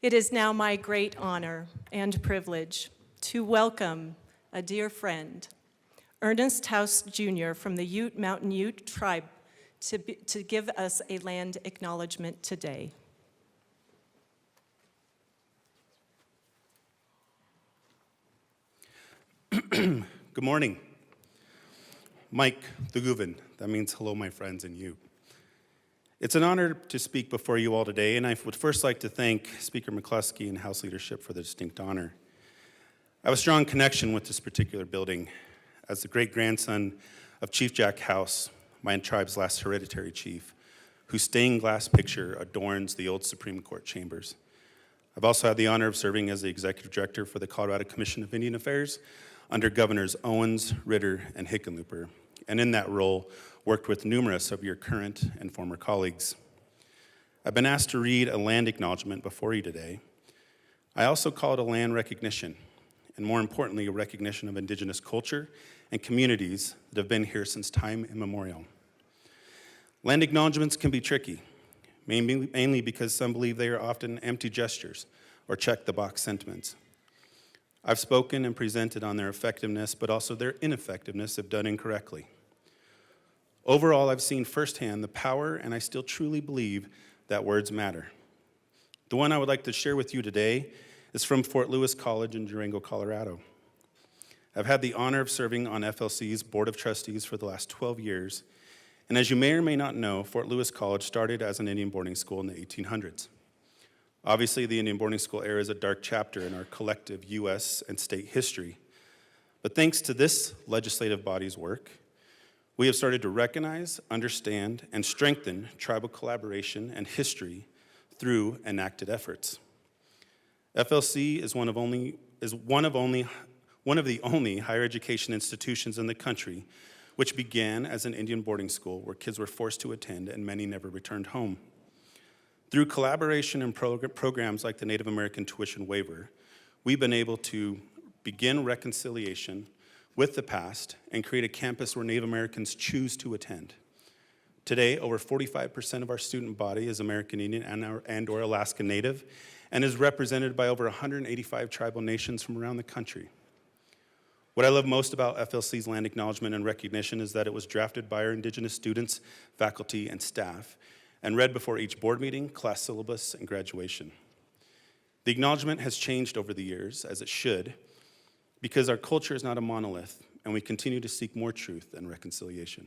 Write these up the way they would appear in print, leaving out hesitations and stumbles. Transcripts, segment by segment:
It is now my great honor and privilege to welcome a dear friend, Ernest House Jr. from the Ute Mountain Ute tribe to give us a land acknowledgement today. Good morning. Mike the Guvin, that means hello my friends and you. It's an honor to speak before you all today, and I would first like to thank Speaker McCluskey and House leadership for the distinct honor. I have a strong connection with this particular building as the great-grandson of Chief Jack House, my tribe's last hereditary chief, whose stained glass picture adorns the old Supreme Court chambers. I've also had the honor of serving as the executive director for the Colorado Commission of Indian Affairs under Governors Owens, Ritter, and Hickenlooper, and in that role, worked with numerous of your current and former colleagues. I've been asked to read a land acknowledgement before you today. I also call it a land recognition, and more importantly, a recognition of Indigenous culture and communities that have been here since time immemorial. Land acknowledgements can be tricky, mainly because some believe they are often empty gestures or check-the-box sentiments. I've spoken and presented on their effectiveness, but also their ineffectiveness if done incorrectly. Overall, I've seen firsthand the power, and I still truly believe that words matter. The one I would like to share with you today is from Fort Lewis College in Durango, Colorado. I've had the honor of serving on FLC's Board of Trustees for the last 12 years, and as you may or may not know, Fort Lewis College started as an Indian boarding school in the 1800s. Obviously, the Indian boarding school era is a dark chapter in our collective U.S. and state history, but thanks to this legislative body's work, we have started to recognize, understand, and strengthen tribal collaboration and history through enacted efforts. FLC is one of the only higher education institutions in the country which began as an Indian boarding school where kids were forced to attend and many never returned home. Through collaboration and programs like the Native American Tuition Waiver, we've been able to begin reconciliation with the past and create a campus where Native Americans choose to attend. Today, over 45% of our student body is American Indian and/or Alaska Native, and is represented by over 185 tribal nations from around the country. What I love most about FLC's land acknowledgement and recognition is that it was drafted by our Indigenous students, faculty, and staff, and read before each board meeting, class syllabus, and graduation. The acknowledgement has changed over the years, as it should, because our culture is not a monolith, and we continue to seek more truth and reconciliation.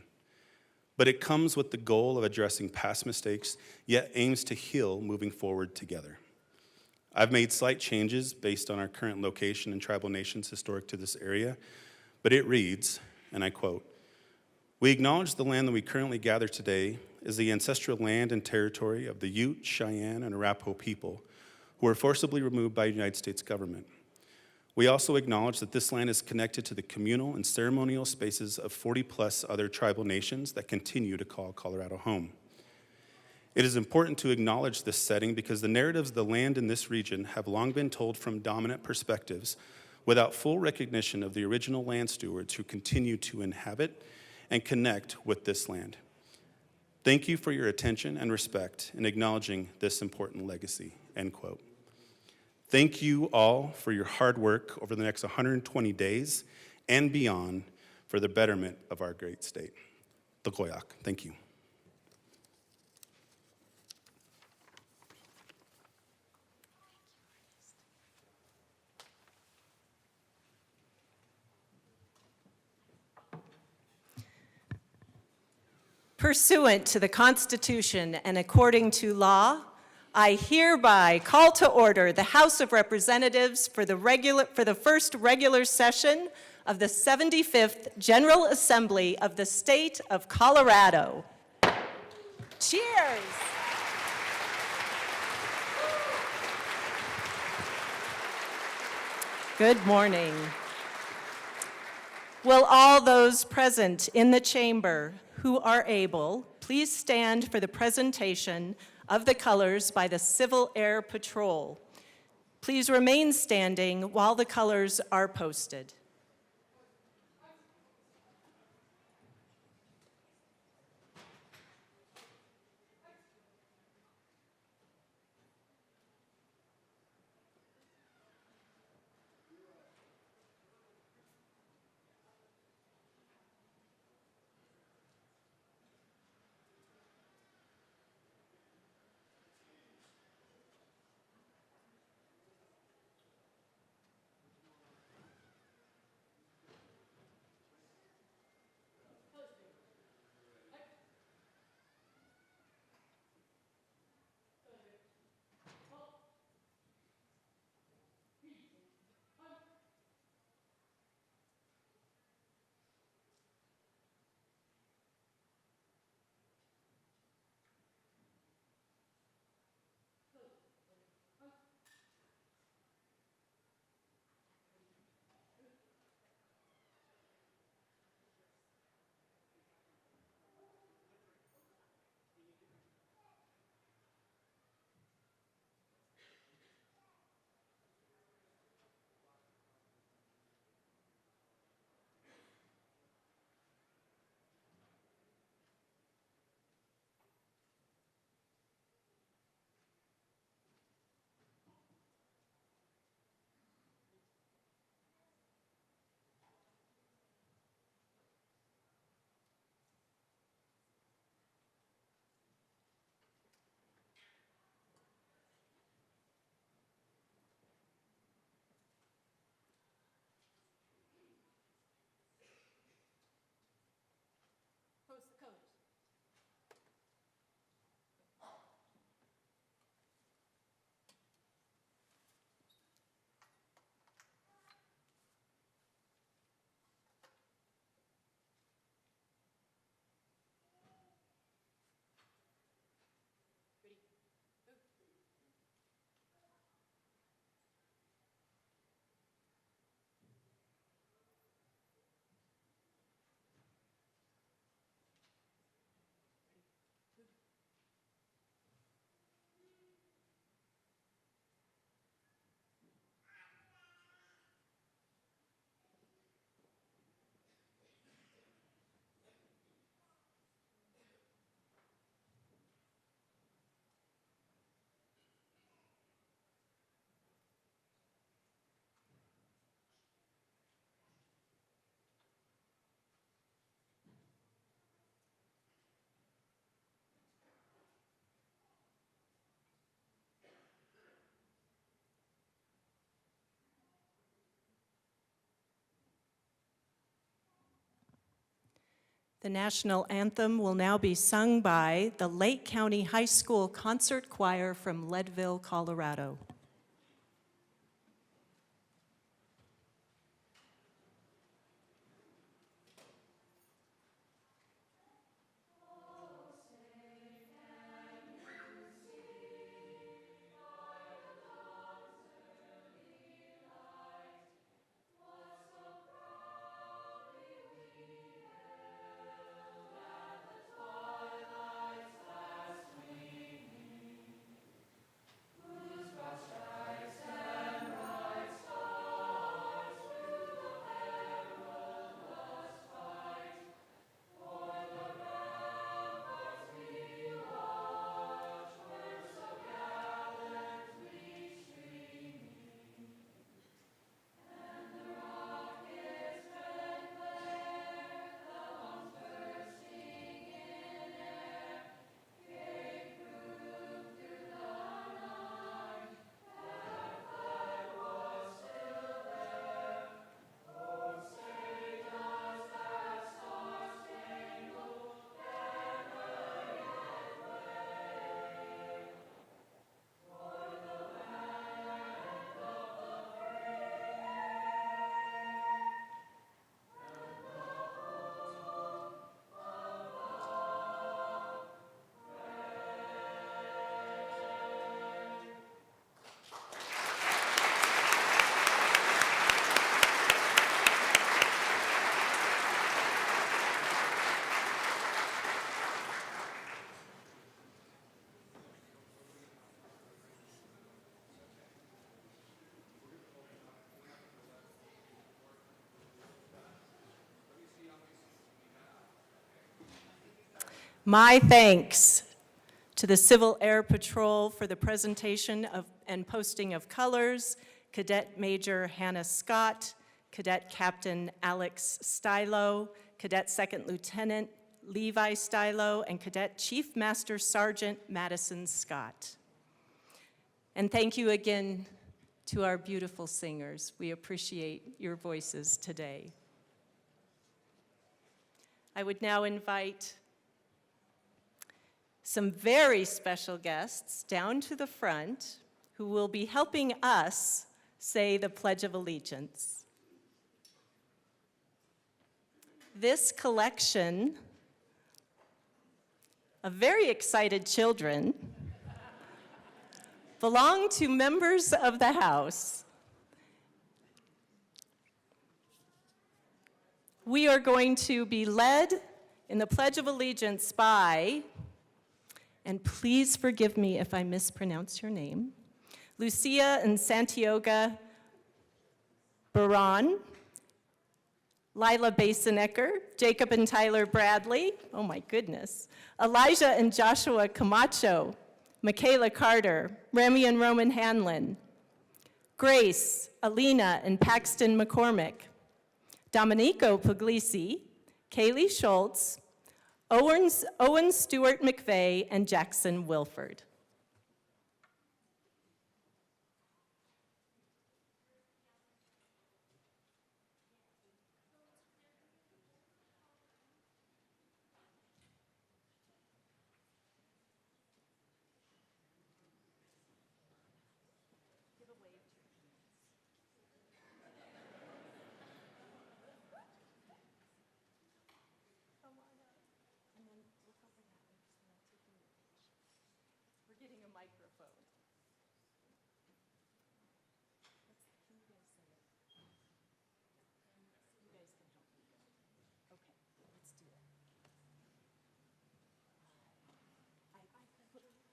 But it comes with the goal of addressing past mistakes, yet aims to heal moving forward together. I've made slight changes based on our current location and tribal nations historic to this area, but it reads, and I quote, "We acknowledge the land that we currently gather today is the ancestral land and territory of the Ute, Cheyenne, and Arapaho people who were forcibly removed by the United States government. We also acknowledge that this land is connected to the communal and ceremonial spaces of 40+ other tribal nations that continue to call Colorado home. It is important to acknowledge this setting because the narratives of the land in this region have long been told from dominant perspectives without full recognition of the original land stewards who continue to inhabit and connect with this land. Thank you for your attention and respect in acknowledging this important legacy," end quote. Thank you all for your hard work over the next 120 days and beyond for the betterment of our great state. Tlakoyak, thank you. Pursuant to the Constitution and according to law, I hereby call to order the House of Representatives for the first regular session of the 75th General Assembly of the State of Colorado. Cheers! Good morning. Will all those present in the chamber who are able, please stand for the presentation of the colors by the Civil Air Patrol. Please remain standing while the colors are posted. The national anthem will now be sung by the Lake County High School Concert Choir from Leadville, Colorado. My thanks to the Civil Air Patrol for the presentation of and posting of colors, Cadet Major Hannah Scott, Cadet Captain Alex Stylo, Cadet Second Lieutenant Levi Stylo, and Cadet Chief Master Sergeant Madison Scott. And thank you again to our beautiful singers. We appreciate your voices today. I would now invite some very special guests down to the front who will be helping us say the Pledge of Allegiance. This collection of very excited children belong to members of the House. We are going to be led in the Pledge of Allegiance by, and please forgive me if I mispronounce your name, Lucia and Santiago Baran, Lila Basenecker, Jacob and Tyler Bradley, oh my goodness, Elijah and Joshua Camacho, Michaela Carter, Remy and Roman Hanlon, Grace, Alina and Paxton McCormick, Domenico Puglisi, Kaylee Schultz, Owen Stewart McVeigh, and Jackson Wilford.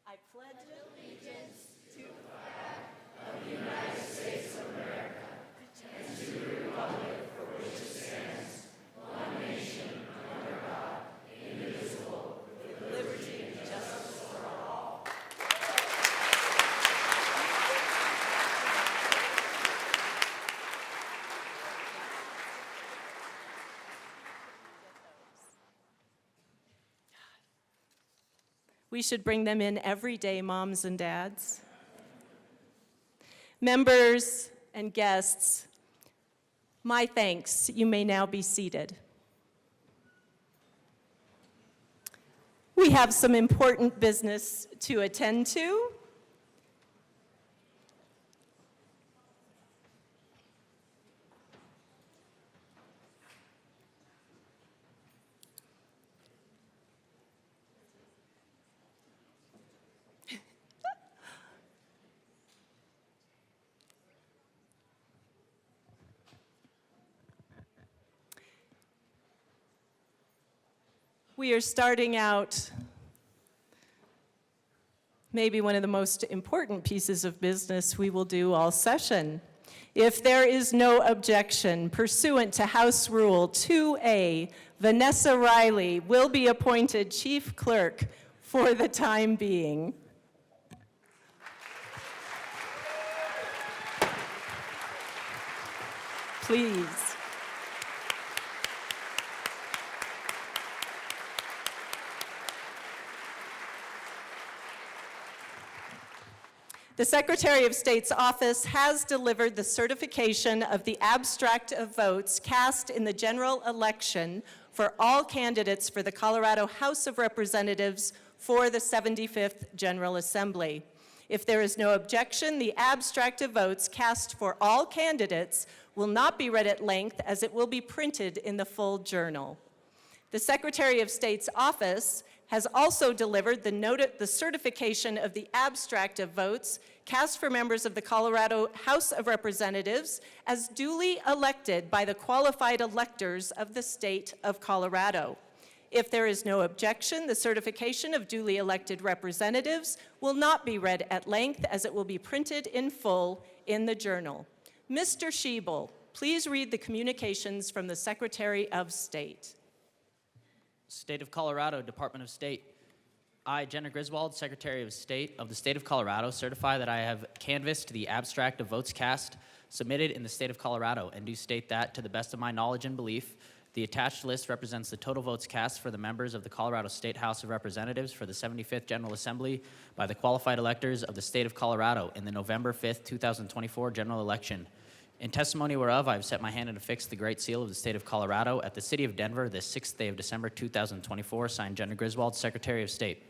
I pledge allegiance to the flag of the United States of America and to the republic for which it stands, one nation, under God, indivisible, with liberty and justice for all. We should bring them in every day, moms and dads. Members and guests, my thanks. You may now be seated. We have some important business to attend to. We are starting out maybe one of the most important pieces of business we will do all session. If there is no objection, pursuant to House Rule 2A, Vanessa Riley will be appointed Chief Clerk for the time being. Please. The Secretary of State's office has delivered the certification of the abstract of votes cast in the general election for all candidates for the Colorado House of Representatives for the 75th General Assembly. If there is no objection, the abstract of votes cast for all candidates will not be read at length, as it will be printed in the full journal. The Secretary of State's office has also delivered the certification of the abstract of votes cast for members of the Colorado House of Representatives as duly elected by the qualified electors of the state of Colorado. If there is no objection, the certification of duly elected representatives will not be read at length, as it will be printed in full in the journal. Mr. Schiebel, please read the communications from the Secretary of State. State of Colorado, Department of State. I, Jenna Griswold, Secretary of State of the State of Colorado, certify that I have canvassed the abstract of votes cast submitted in the State of Colorado, and do state that, to the best of my knowledge and belief, the attached list represents the total votes cast for the members of the Colorado State House of Representatives for the 75th General Assembly by the qualified electors of the State of Colorado in the November 5th, 2024 general election. In testimony whereof, I have set my hand and affixed the Great Seal of the State of Colorado at the City of Denver this 6th day of December 2024, signed Jenna Griswold, Secretary of State.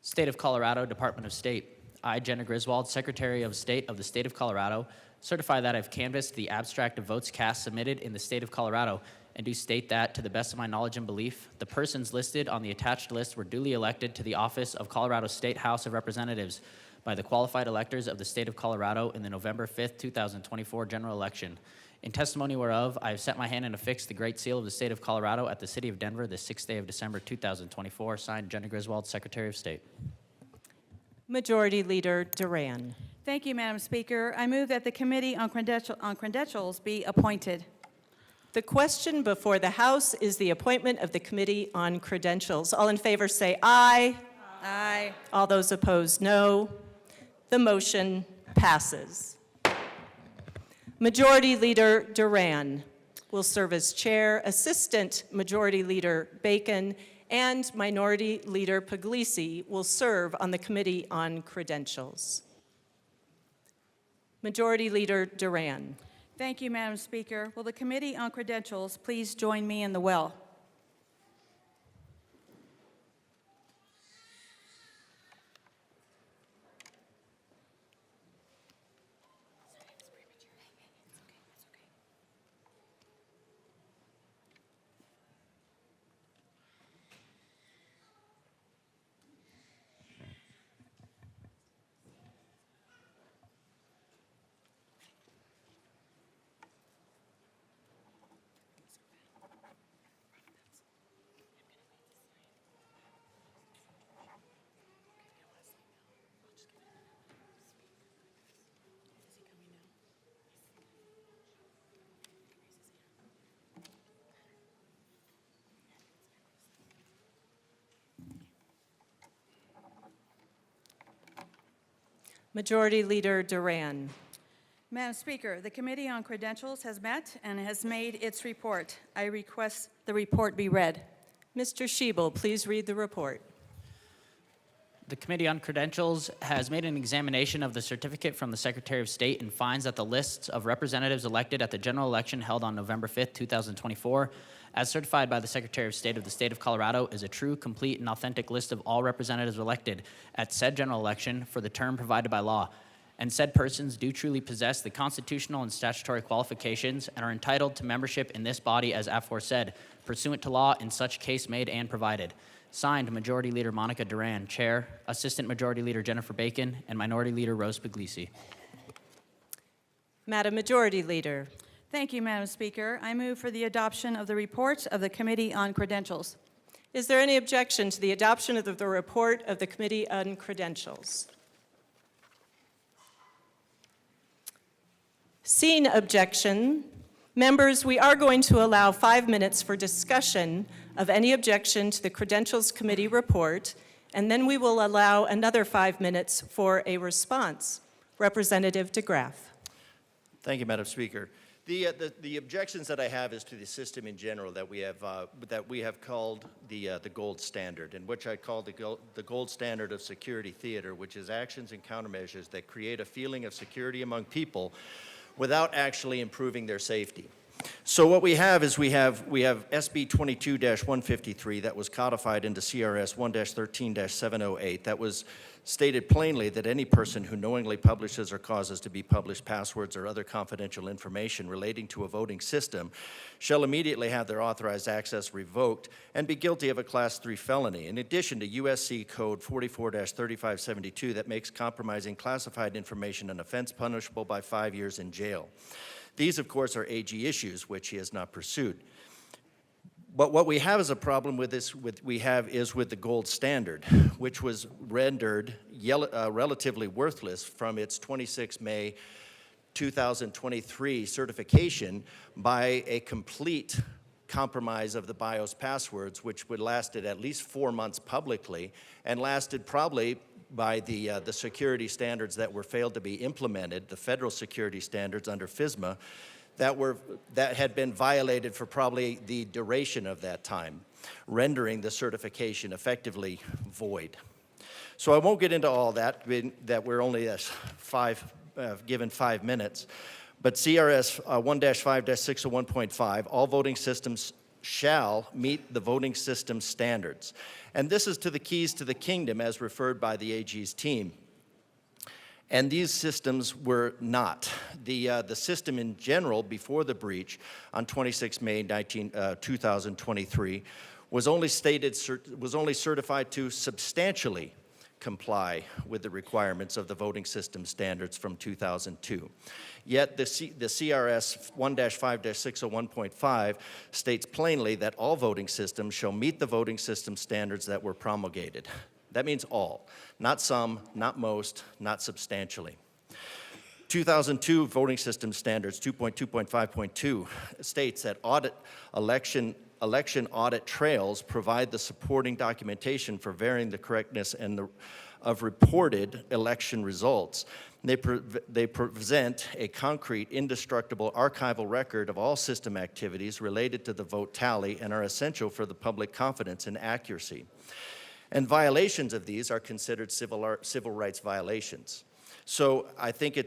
State of Colorado, Department of State. I, Jenna Griswold, Secretary of State of the State of Colorado, certify that I've canvassed the abstract of votes cast submitted in the State of Colorado, and do state that, to the best of my knowledge and belief, the persons listed on the attached list were duly elected to the office of Colorado State House of Representatives by the qualified electors of the State of Colorado in the November 5th, 2024 general election. In testimony whereof, I have set my hand and affixed the Great Seal of the State of Colorado at the City of Denver the 6th day of December 2024, signed Jenna Griswold, Secretary of State. Majority Leader Duran. Thank you, Madam Speaker. I move that the Committee on Credentials be appointed. The question before the House is the appointment of the Committee on Credentials. All in favor say aye. Aye. All those opposed, no. The motion passes. Majority Leader Duran will serve as chair, Assistant Majority Leader Bacon, and Minority Leader Puglisi will serve on the Committee on Credentials. Majority Leader Duran. Thank you, Madam Speaker. Will the Committee on Credentials please join me in the well? Majority Leader Duran. Madam Speaker, the Committee on Credentials has met and has made its report. I request the report be read. Mr. Schiebel, please read the report. The Committee on Credentials has made an examination of the certificate from the Secretary of State and finds that the lists of representatives elected at the general election held on November 5th, 2024, as certified by the Secretary of State of the State of Colorado, is a true, complete, and authentic list of all representatives elected at said general election for the term provided by law, and said persons do truly possess the constitutional and statutory qualifications and are entitled to membership in this body as aforesaid, pursuant to law in such case made and provided. Signed, Majority Leader Monica Duran, Chair, Assistant Majority Leader Jennifer Bacon, and Minority Leader Rose Puglisi. Madam Majority Leader. Thank you, Madam Speaker. I move for the adoption of the report of the Committee on Credentials. Is there any objection to the adoption of the report of the Committee on Credentials? Seeing objection, members, we are going to allow 5 minutes for discussion of any objection to the Credentials Committee report, and then we will allow another 5 minutes for a response. Representative DeGraff. Thank you, Madam Speaker. The objections that I have is to the system in general that we have called the gold standard, and which I call the gold standard of security theater, which is actions and countermeasures that create a feeling of security among people without actually improving their safety. So what we have is we have SB 22-153 that was codified into CRS 1-13-708 that was stated plainly that any person who knowingly publishes or causes to be published passwords or other confidential information relating to a voting system shall immediately have their authorized access revoked and be guilty of a Class 3 felony, in addition to USC Code 44-3572 that makes compromising classified information an offense punishable by 5 years in jail. These, of course, are AG issues, which he has not pursued. But what we have as a problem with this, with the gold standard, which was rendered relatively worthless from its 26 May 2023 certification by a complete compromise of the BIOS passwords, which would lasted at least 4 months publicly and lasted probably by the security standards that were failed to be implemented, the federal security standards under FISMA, that had been violated for probably the duration of that time, rendering the certification effectively void. So I won't get into all that, that we're only given 5 minutes, but CRS 1-5-601.5, all voting systems shall meet the voting system standards. And this is to the keys to the kingdom as referred by the AG's team. And these systems were not. The system in general before the breach on 26 May 2023 was only certified to substantially comply with the requirements of the voting system standards from 2002. Yet the CRS 1-5-601.5 states plainly that all voting systems shall meet the voting system standards that were promulgated. That means all, not some, not most, not substantially. 2002 voting system standards 2.2.5.2 states that election audit trails provide the supporting documentation for varying the correctness of reported election results. They present a concrete, indestructible archival record of all system activities related to the vote tally and are essential for the public confidence and accuracy. And violations of these are considered civil rights violations. So I think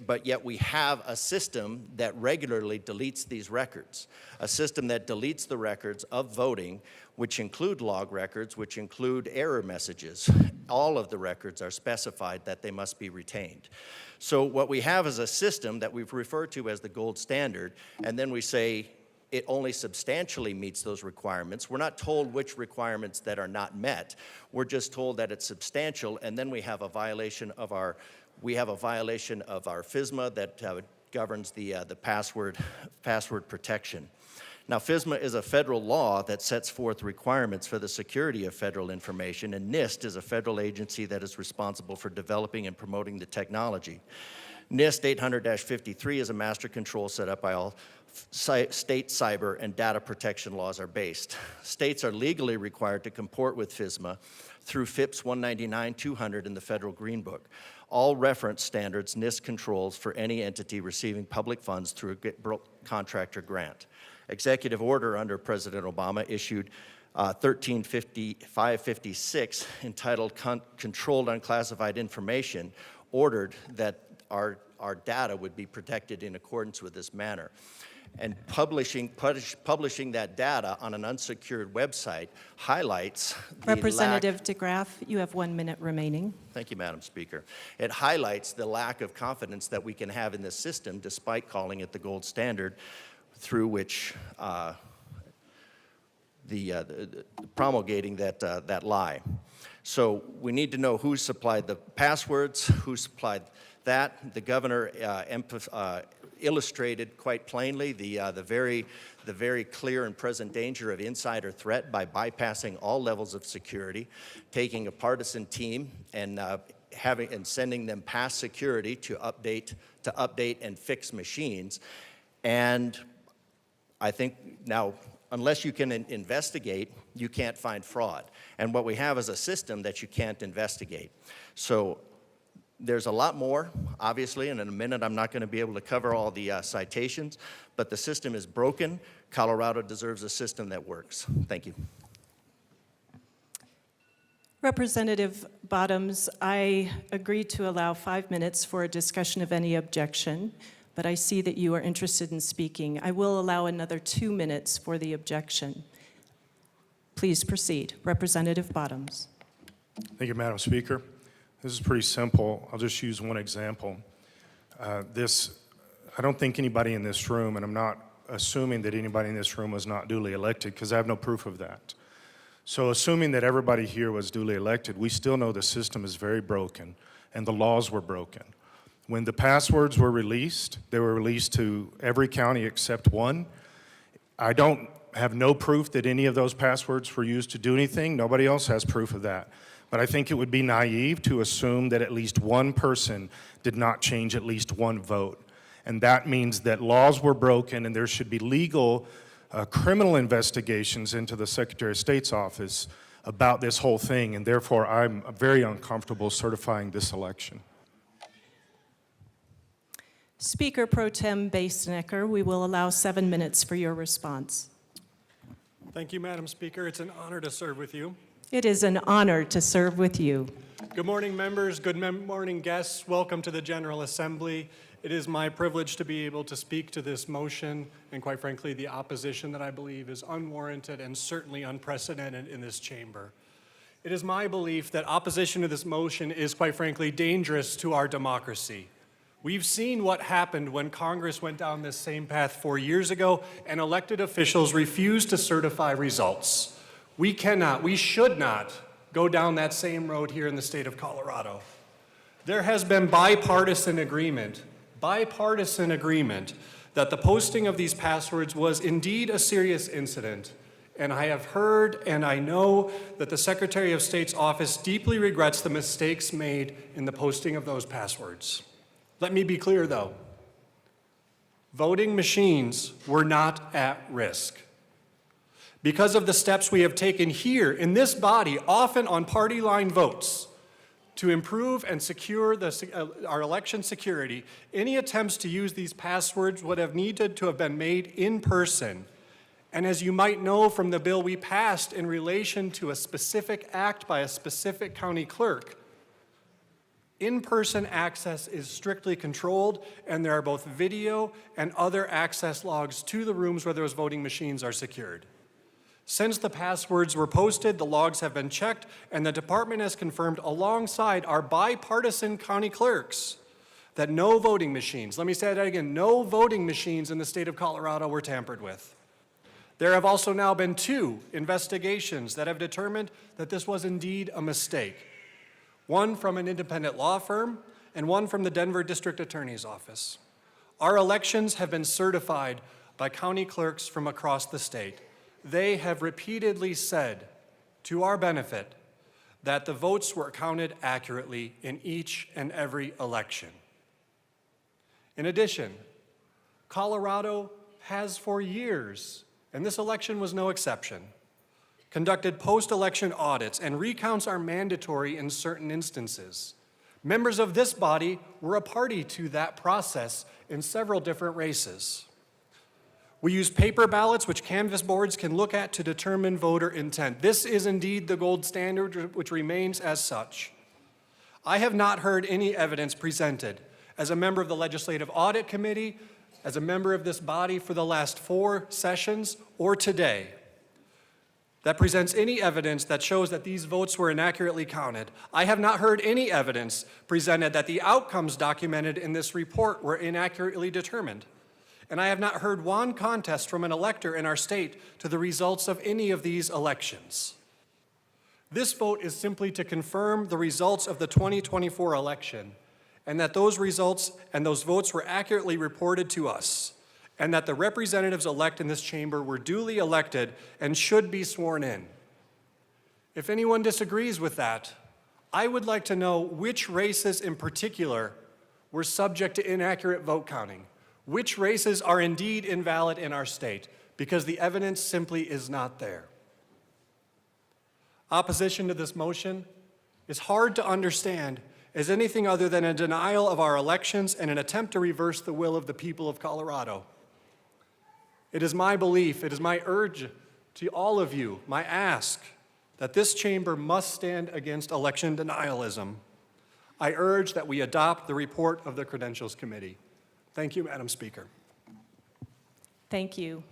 but yet we have a system that regularly deletes these records, a system that deletes the records of voting, which include log records, which include error messages. All of the records are specified that they must be retained. So what we have is a system that we've referred to as the gold standard, and then we say it only substantially meets those requirements. We're not told which requirements that are not met. We're just told that it's substantial, and then we have a violation of our FISMA that governs the password protection. Now, FISMA is a federal law that sets forth requirements for the security of federal information, and NIST is a federal agency that is responsible for developing and promoting the technology. NIST 800-53 is a master control set up by all state cyber and data protection laws are based. States are legally required to comport with FISMA through FIPS 199-200 in the Federal Green Book. All reference standards NIST controls for any entity receiving public funds through a contract or grant. Executive order under President Obama issued 135556, entitled Controlled Unclassified Information, ordered that our data would be protected in accordance with this manner. And publishing that data on an unsecured website highlights the Representative DeGraff, you have 1 minute remaining. Thank you, Madam Speaker. It highlights the lack of confidence that we can have in this system despite calling it the gold standard through which promulgating that lie. So we need to know who supplied the passwords, who supplied that. The governor illustrated quite plainly the very clear and present danger of insider threat by bypassing all levels of security, taking a partisan team and sending them past security to update and fix machines. And I think now, unless you can investigate, you can't find fraud. And what we have is a system that you can't investigate. So there's a lot more, obviously, and in a minute I'm not going to be able to cover all the citations, but the system is broken. Colorado deserves a system that works. Thank you. Representative Bottoms, I agree to allow 5 minutes for a discussion of any objection, but I see that you are interested in speaking. I will allow another 2 minutes for the objection. Please proceed. Representative Bottoms. Thank you, Madam Speaker. This is pretty simple. I'll just use one example. I don't think anybody in this room, and I'm not assuming that anybody in this room was not duly elected, because I have no proof of that. So assuming that everybody here was duly elected, we still know the system is very broken and the laws were broken. When the passwords were released, they were released to every county except one. I don't have no proof that any of those passwords were used to do anything. Nobody else has proof of that. But I think it would be naive to assume that at least one person did not change at least one vote. And that means that laws were broken and there should be legal criminal investigations into the Secretary of State's office about this whole thing. And therefore, I'm very uncomfortable certifying this election. Speaker Pro Tem Basenecker, we will allow 7 minutes for your response. Thank you, Madam Speaker. It's an honor to serve with you. It is an honor to serve with you. Good morning, members. Good morning, guests. Welcome to the General Assembly. It is my privilege to be able to speak to this motion and, quite frankly, the opposition that I believe is unwarranted and certainly unprecedented in this chamber. It is my belief that opposition to this motion is, quite frankly, dangerous to our democracy. We've seen what happened when Congress went down this same path 4 years ago and elected officials refused to certify results. We should not go down that same road here in the state of Colorado. There has been bipartisan agreement that the posting of these passwords was indeed a serious incident. And I have heard and I know that the Secretary of State's office deeply regrets the mistakes made in the posting of those passwords. Let me be clear, though. Voting machines were not at risk. Because of the steps we have taken here in this body, often on party line votes, to improve and secure our election security, any attempts to use these passwords would have needed to have been made in person. And as you might know from the bill we passed in relation to a specific act by a specific county clerk, in-person access is strictly controlled, and there are both video and other access logs to the rooms where those voting machines are secured. Since the passwords were posted, the logs have been checked, and the department has confirmed alongside our bipartisan county clerks that no voting machines, let me say that again, no voting machines in the state of Colorado were tampered with. There have also now been 2 investigations that have determined that this was indeed a mistake. One from an independent law firm and one from the Denver District Attorney's Office. Our elections have been certified by county clerks from across the state. They have repeatedly said, to our benefit, that the votes were counted accurately in each and every election. In addition, Colorado has for years, and this election was no exception, conducted post-election audits, and recounts are mandatory in certain instances. Members of this body were a party to that process in several different races. We use paper ballots, which canvas boards can look at to determine voter intent. This is indeed the gold standard, which remains as such. I have not heard any evidence presented as a member of the Legislative Audit Committee, as a member of this body for the last 4 sessions, or today, that presents any evidence that shows that these votes were inaccurately counted. I have not heard any evidence presented that the outcomes documented in this report were inaccurately determined. And I have not heard one contest from an elector in our state to the results of any of these elections. This vote is simply to confirm the results of the 2024 election, and that those results and those votes were accurately reported to us, and that the representatives elect in this chamber were duly elected and should be sworn in. If anyone disagrees with that, I would like to know which races in particular were subject to inaccurate vote counting, which races are indeed invalid in our state, because the evidence simply is not there. Opposition to this motion is hard to understand as anything other than a denial of our elections and an attempt to reverse the will of the people of Colorado. It is my belief, it is my urge to all of you, my ask, that this chamber must stand against election denialism. I urge that we adopt the report of the Credentials Committee. Thank you, Madam Speaker. Thank you.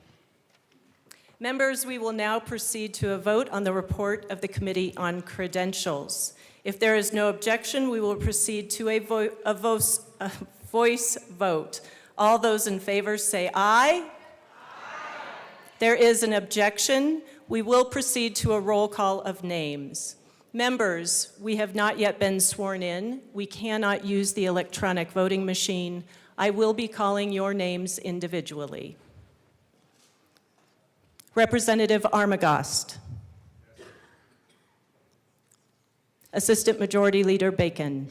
Members, we will now proceed to a vote on the report of the Committee on Credentials. If there is no objection, we will proceed to a voice vote. All those in favor say aye. There is an objection. We will proceed to a roll call of names. Members, we have not yet been sworn in. We cannot use the electronic voting machine. I will be calling your names individually. Representative Armagost. Assistant Majority Leader Bacon.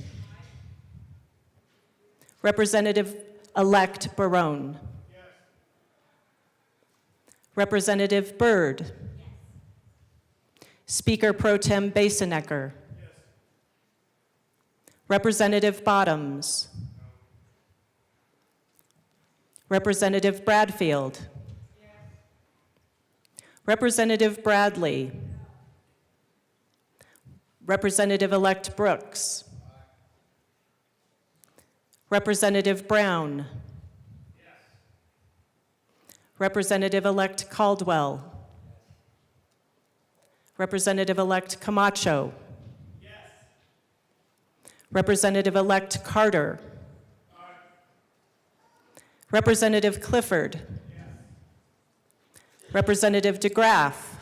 Representative-elect Barone. Representative Byrd. Yes. Speaker Pro Tem Basenecker. Yes. Representative Bottoms. No. Representative Bradfield. Yes. Representative Bradley. No. Representative-elect Brooks. Aye. Representative Brown. Representative-elect Caldwell. Representative-elect Camacho. Yes. Representative-elect Carter. Aye. Representative Clifford. Yes. Representative DeGraff. No.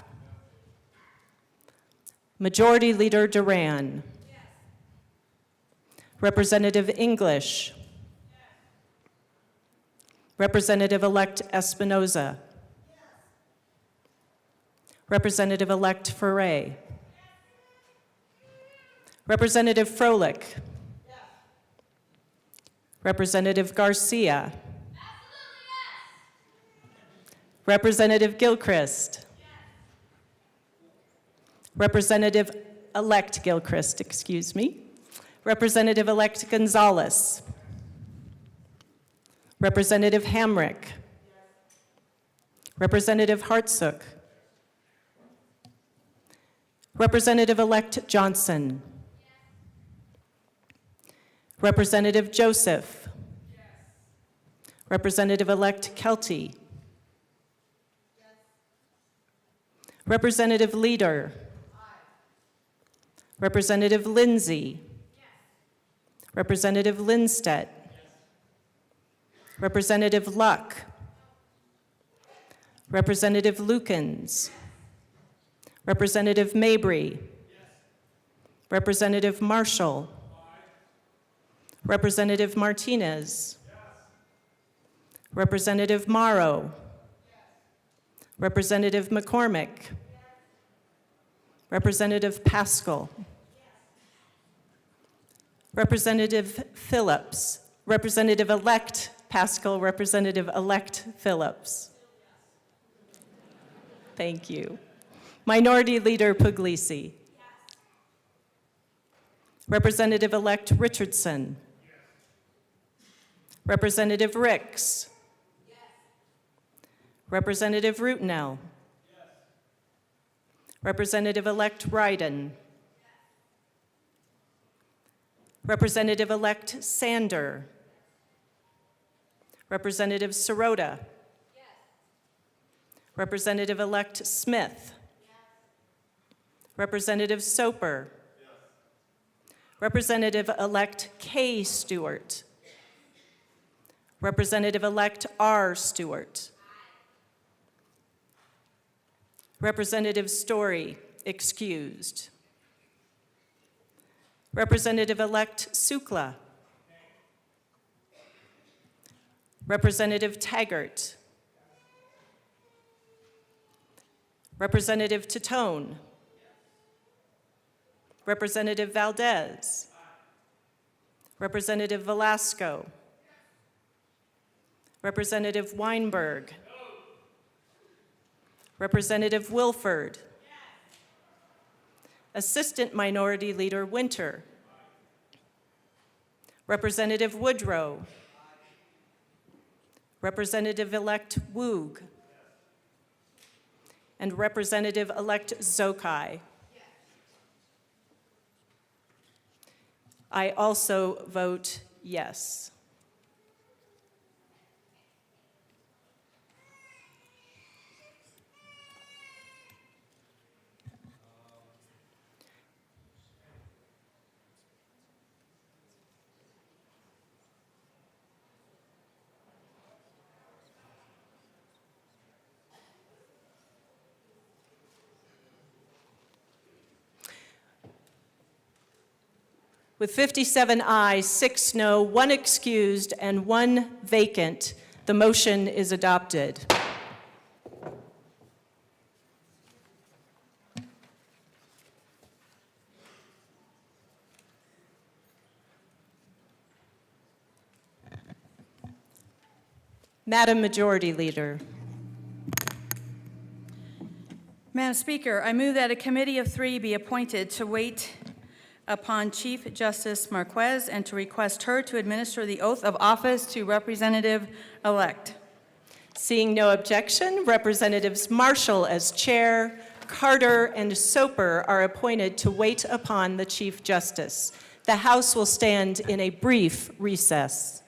Majority Leader Duran. Yes. Representative English. Representative-elect Espinoza. Yes. Representative-elect Ferre. Yes. Representative Froelich. Yes. Representative Garcia. Absolutely yes. Representative Gilchrist. Yes. Representative-elect Gilchrist, excuse me. Representative-elect Gonzalez. Representative Hamrick. Yes. Representative Hartsook. Representative-elect Johnson. Yes. Representative Joseph. Yes. Representative-elect Kelty. Yes. Representative Leader. Aye. Representative Lindsay. Yes. Representative Lindstedt. Representative Luck. Representative Lukens. Representative Mabry. Yes. Representative Marshall. Aye. Representative Martinez. Yes. Representative Morrow. Yes. Representative McCormick. Yes. Representative Pascal. Yes. Representative Phillips. Representative-elect Pascal, Representative-elect Phillips. Thank you. Minority Leader Puglisi. Yes. Representative-elect Richardson. Yes. Representative Ricks. Yes. Representative Rutenell. Representative-elect Ryden. Representative-elect Sander. Representative Sirota. Representative-elect Smith. Representative Soper. Representative-elect Kay Stewart. Representative-elect R. Stewart. Representative Story, excused. Representative-elect Sukla. Representative Taggart. Representative Tatone. Representative Valdez. Representative Velasco. Representative Weinberg. Representative Wilford. Assistant Minority Leader Winter. Representative Woodrow. Representative-elect Woog. And Representative-elect Zokai. I also vote yes. With 57 ayes, 6 no, 1 excused, and 1 vacant, the motion is adopted. Madam Majority Leader. Madam Speaker, I move that a committee of 3 be appointed to wait upon Chief Justice Marquez and to request her to administer the oath of office to Representative-elect. Seeing no objection, Representatives Marshall as chair, Carter and Soper are appointed to wait upon the Chief Justice. The House will stand in a brief recess.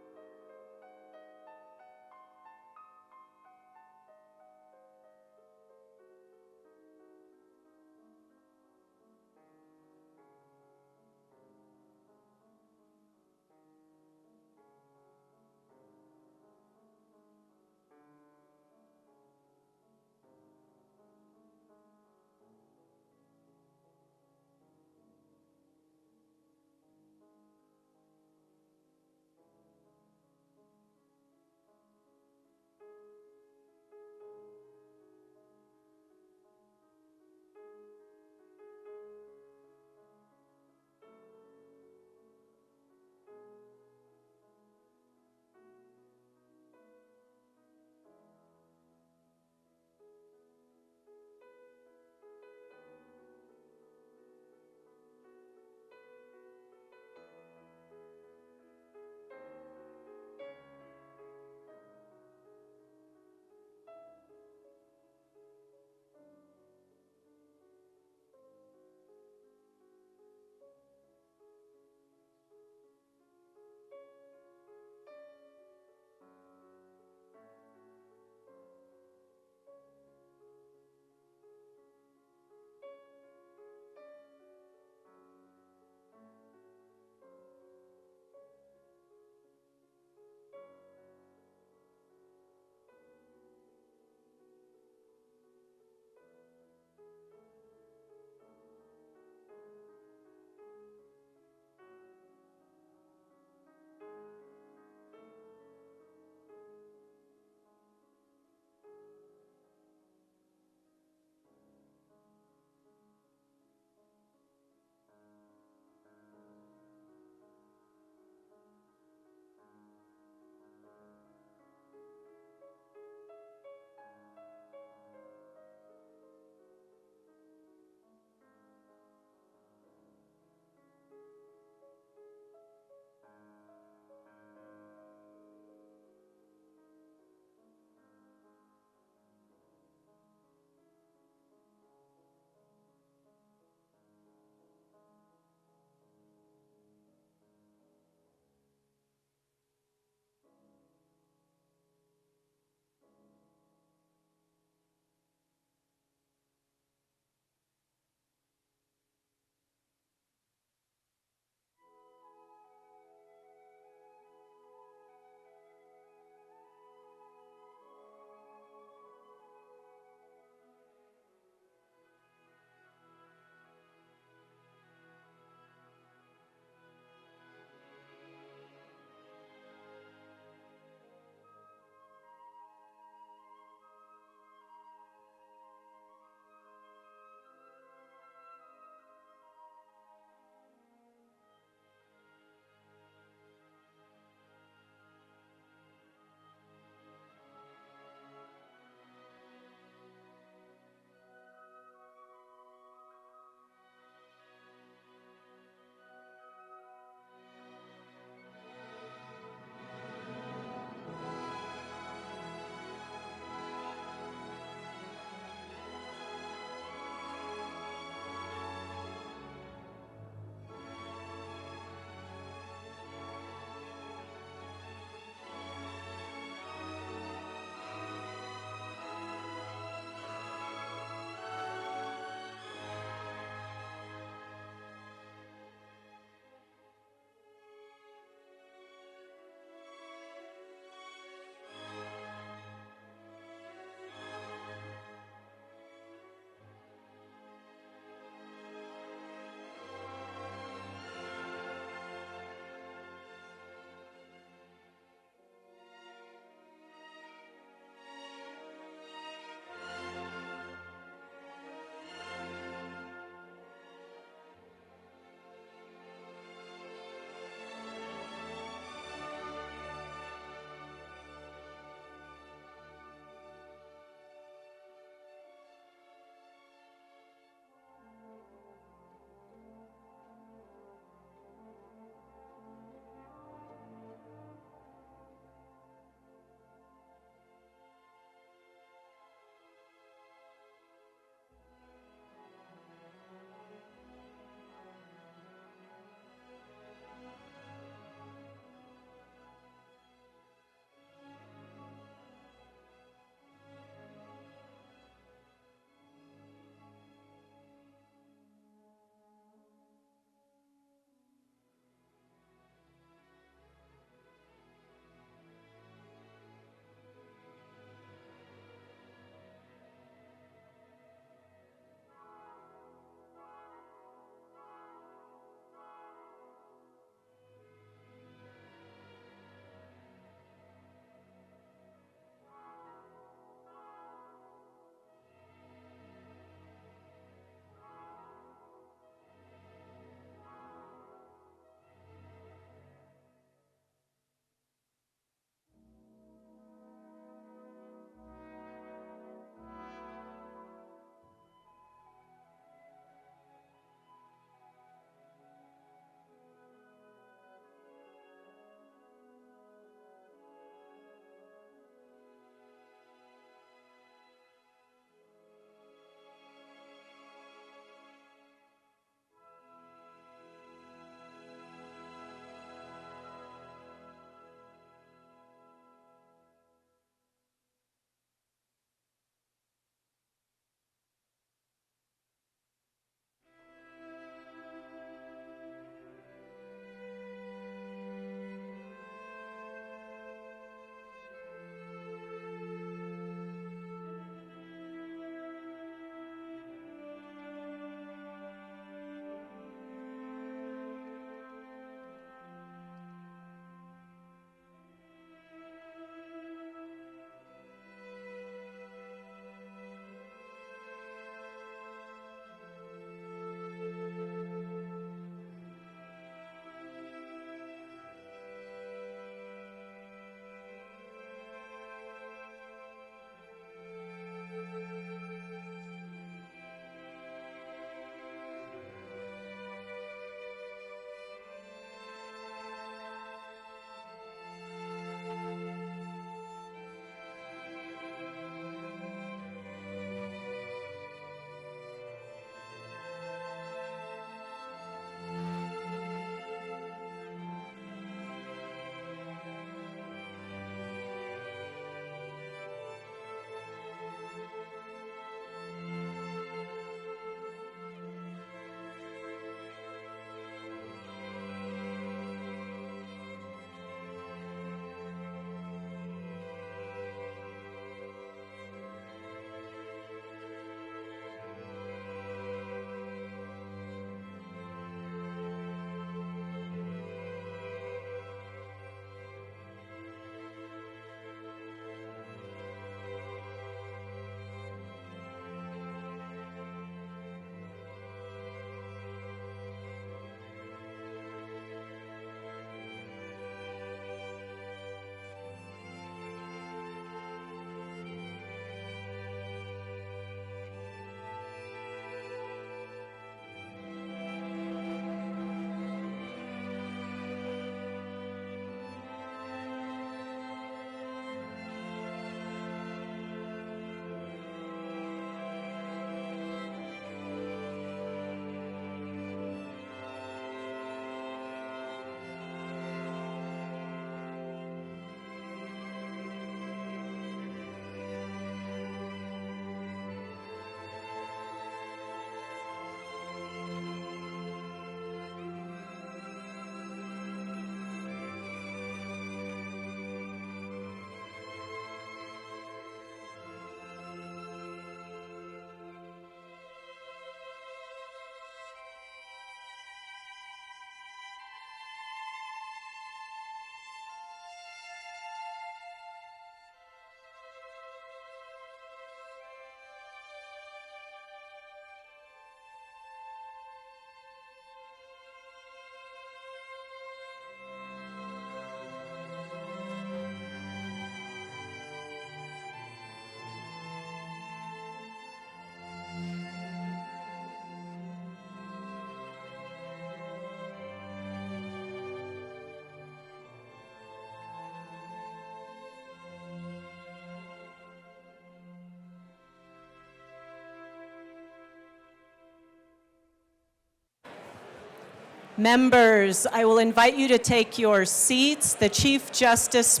Members, I will invite you to take your seats. The Chief Justice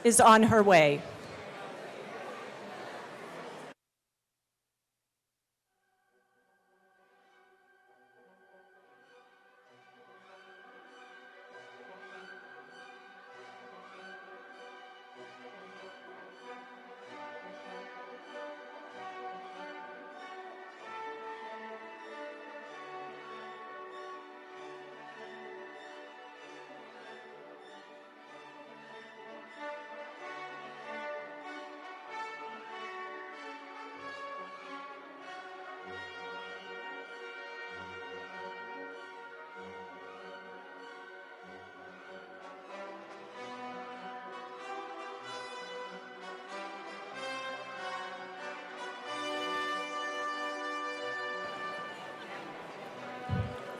is on her way.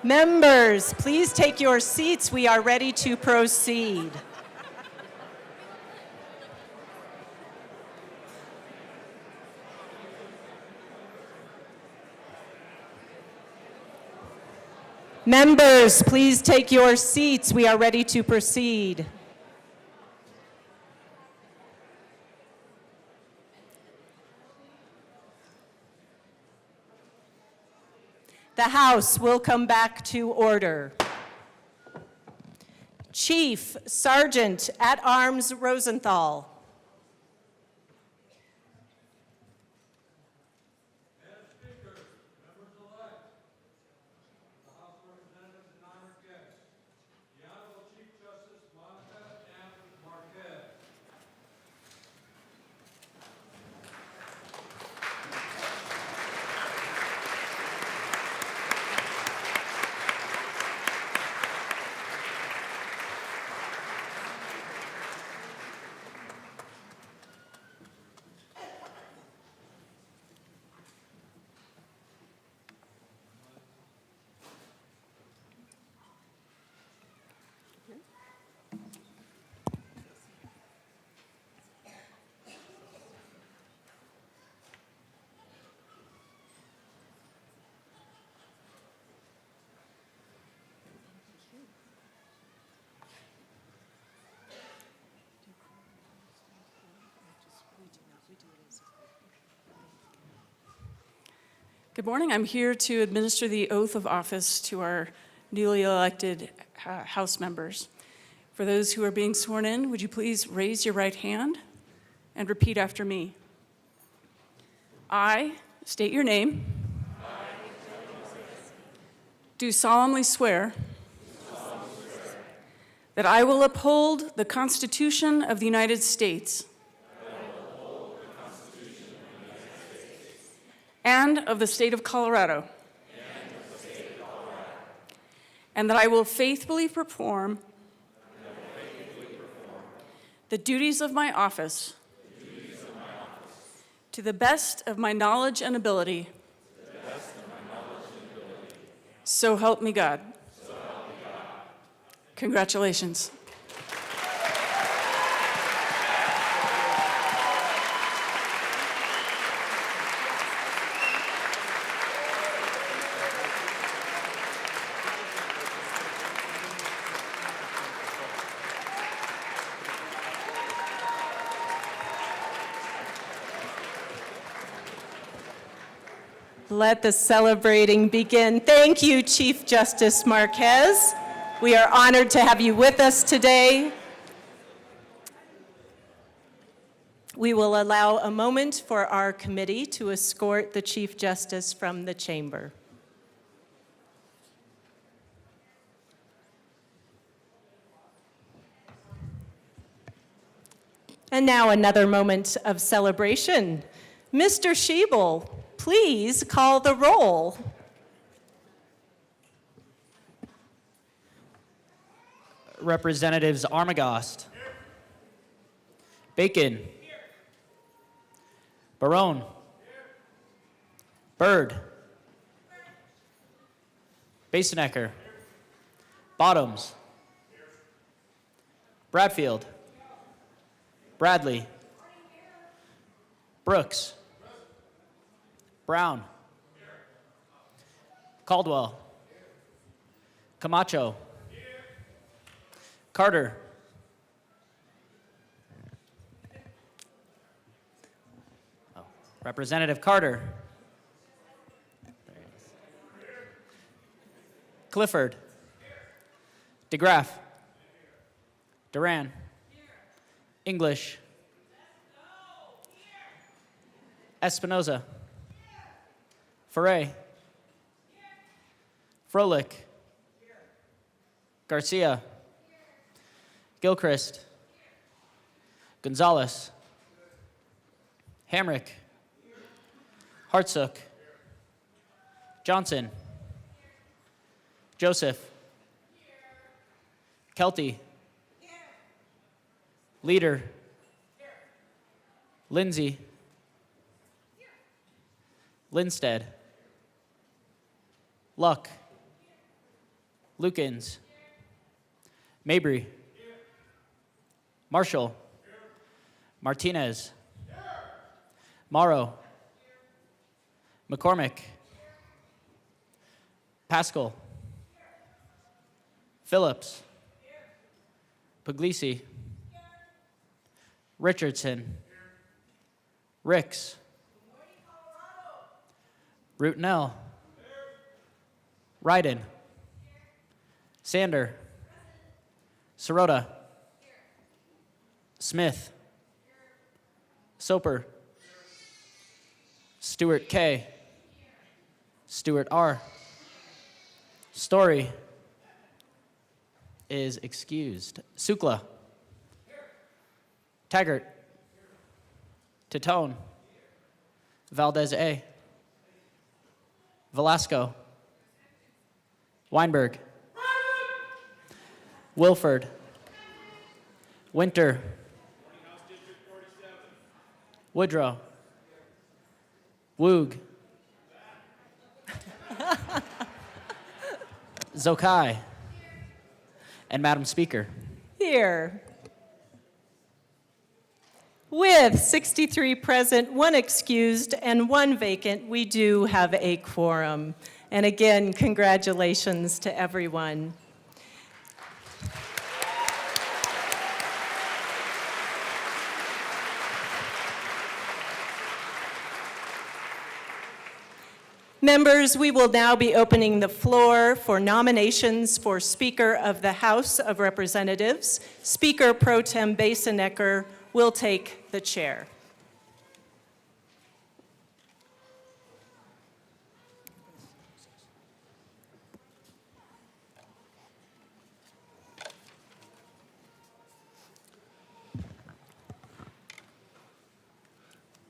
Members, please take your seats. We are ready to proceed. Members, please take your seats. We are ready to proceed. The House will come back to order. Chief Sergeant at Arms Rosenthal. Madam Speaker, members-elect, the House of Representatives and honored guests, the Honorable Chief Justice Monica M. Marquez. Good morning. I'm here to administer the oath of office to our newly elected House members. For those who are being sworn in, would you please raise your right hand and repeat after me? I state your name. Do solemnly swear that I will uphold the Constitution of the United States and of the state of Colorado, and that I will faithfully perform the duties of my office to the best of my knowledge and ability. So help me God. Congratulations. Let the celebrating begin. Thank you, Chief Justice Marquez. We are honored to have you with us today. We will allow a moment for our committee to escort the Chief Justice from the chamber. And now another moment of celebration. Mr. Schiebel, please call the roll. Representatives Armagost. Bacon. Barone. Byrd. Basenecker. Bottoms. Bradfield. Bradley. Brooks. Brown. Caldwell. Camacho. Carter. Oh, Representative Carter. There he is. Clifford. DeGraff. Duran. English. Espinoza. Foray. Froelich. Garcia. Gilchrist. Gonzalez. Hamrick. Hartsook. Johnson. Joseph. Kelty. Leader. Lindsay. Linstead. Luck. Lukens. Mabry. Marshall. Martinez. Morrow. McCormick. Pascal. Phillips. Puglisi. Richardson. Ricks. Rootnell. Ryden. Sander. Sirota. Smith. Soper. Stewart K. Stewart R. Story is excused. Sukla. Taggart. Titone. Valdez A. Velasco. Weinberg. Wilford. Winter. Woodrow. Woog. Zokai. And Madam Speaker. Here. With 63 present, 1 excused, and 1 vacant, we do have a quorum. And again, congratulations to everyone. Members, we will now be opening the floor for nominations for Speaker of the House of Representatives. Speaker Pro Tem Basenecker will take the chair.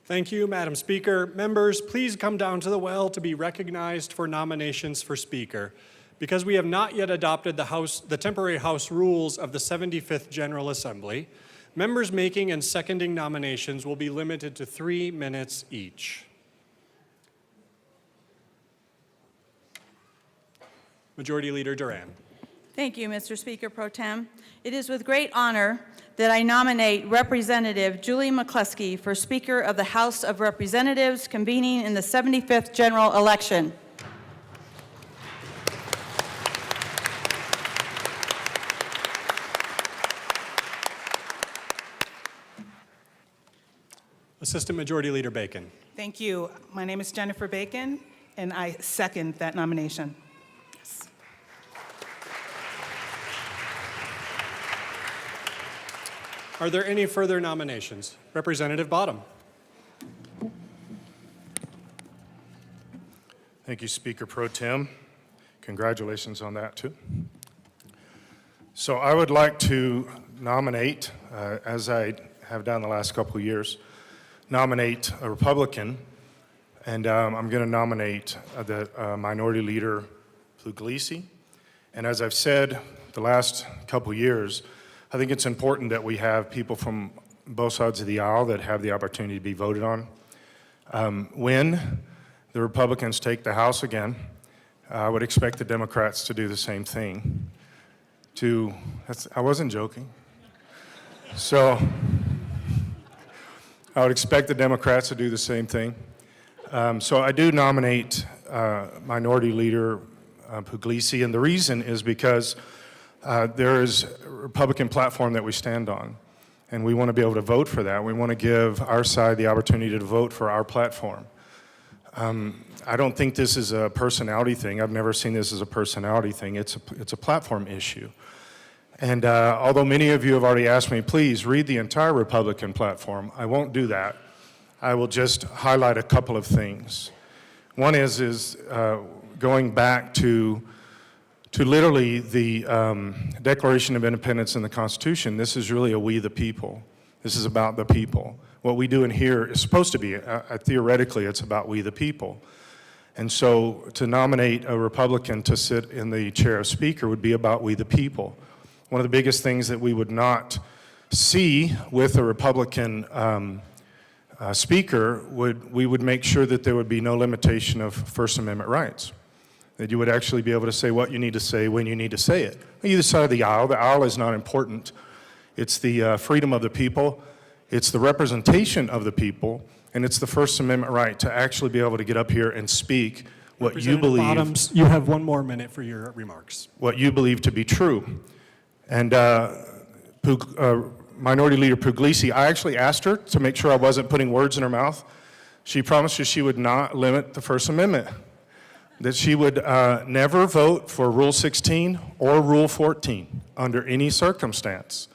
Thank you, Madam Speaker. Members, please come down to the well to be recognized for nominations for Speaker. Because we have not yet adopted the temporary House rules of the 75th General Assembly, members making and seconding nominations will be limited to 3 minutes each. Majority Leader Duran. Thank you, Mr. Speaker Pro Tem. It is with great honor that I nominate Representative Julie McCluskey for Speaker of the House of Representatives convening in the 75th General Election. Assistant Majority Leader Bacon. Thank you. My name is Jennifer Bacon, and I second that nomination. Yes. Are there any further nominations? Representative Bottom. Thank you, Speaker Pro Tem. Congratulations on that, too. So I would like to nominate, as I have done the last couple of years, nominate a Republican, and I'm going to nominate the Minority Leader Puglisi. And as I've said the last couple of years, I think it's important that we have people from both sides of the aisle that have the opportunity to be voted on. When the Republicans take the House again, I would expect the Democrats to do the same thing. I wasn't joking. So I would expect the Democrats to do the same thing. So I do nominate Minority Leader Puglisi, and the reason is because there is a Republican platform that we stand on, and we want to be able to vote for that. We want to give our side the opportunity to vote for our platform. I don't think this is a personality thing. I've never seen this as a personality thing. It's a platform issue. And although many of you have already asked me, please read the entire Republican platform, I won't do that. I will just highlight a couple of things. One is going back to literally the Declaration of Independence and the Constitution. This is really a we the people. This is about the people. What we do in here is supposed to be, theoretically, it's about we the people. And so to nominate a Republican to sit in the chair of Speaker would be about we the people. One of the biggest things that we would not see with a Republican Speaker we would make sure that there would be no limitation of First Amendment rights. That you would actually be able to say what you need to say when you need to say it. On either side of the aisle is not important. It's the freedom of the people, it's the representation of the people, and it's the First Amendment right to actually be able to get up here and speak what you believe. Bottoms, you have 1 more minute for your remarks. What you believe to be true. And Minority Leader Puglisi, I actually asked her to make sure I wasn't putting words in her mouth. She promised that she would not limit the First Amendment, that she would never vote for Rule 16 or Rule 14 under any circumstance.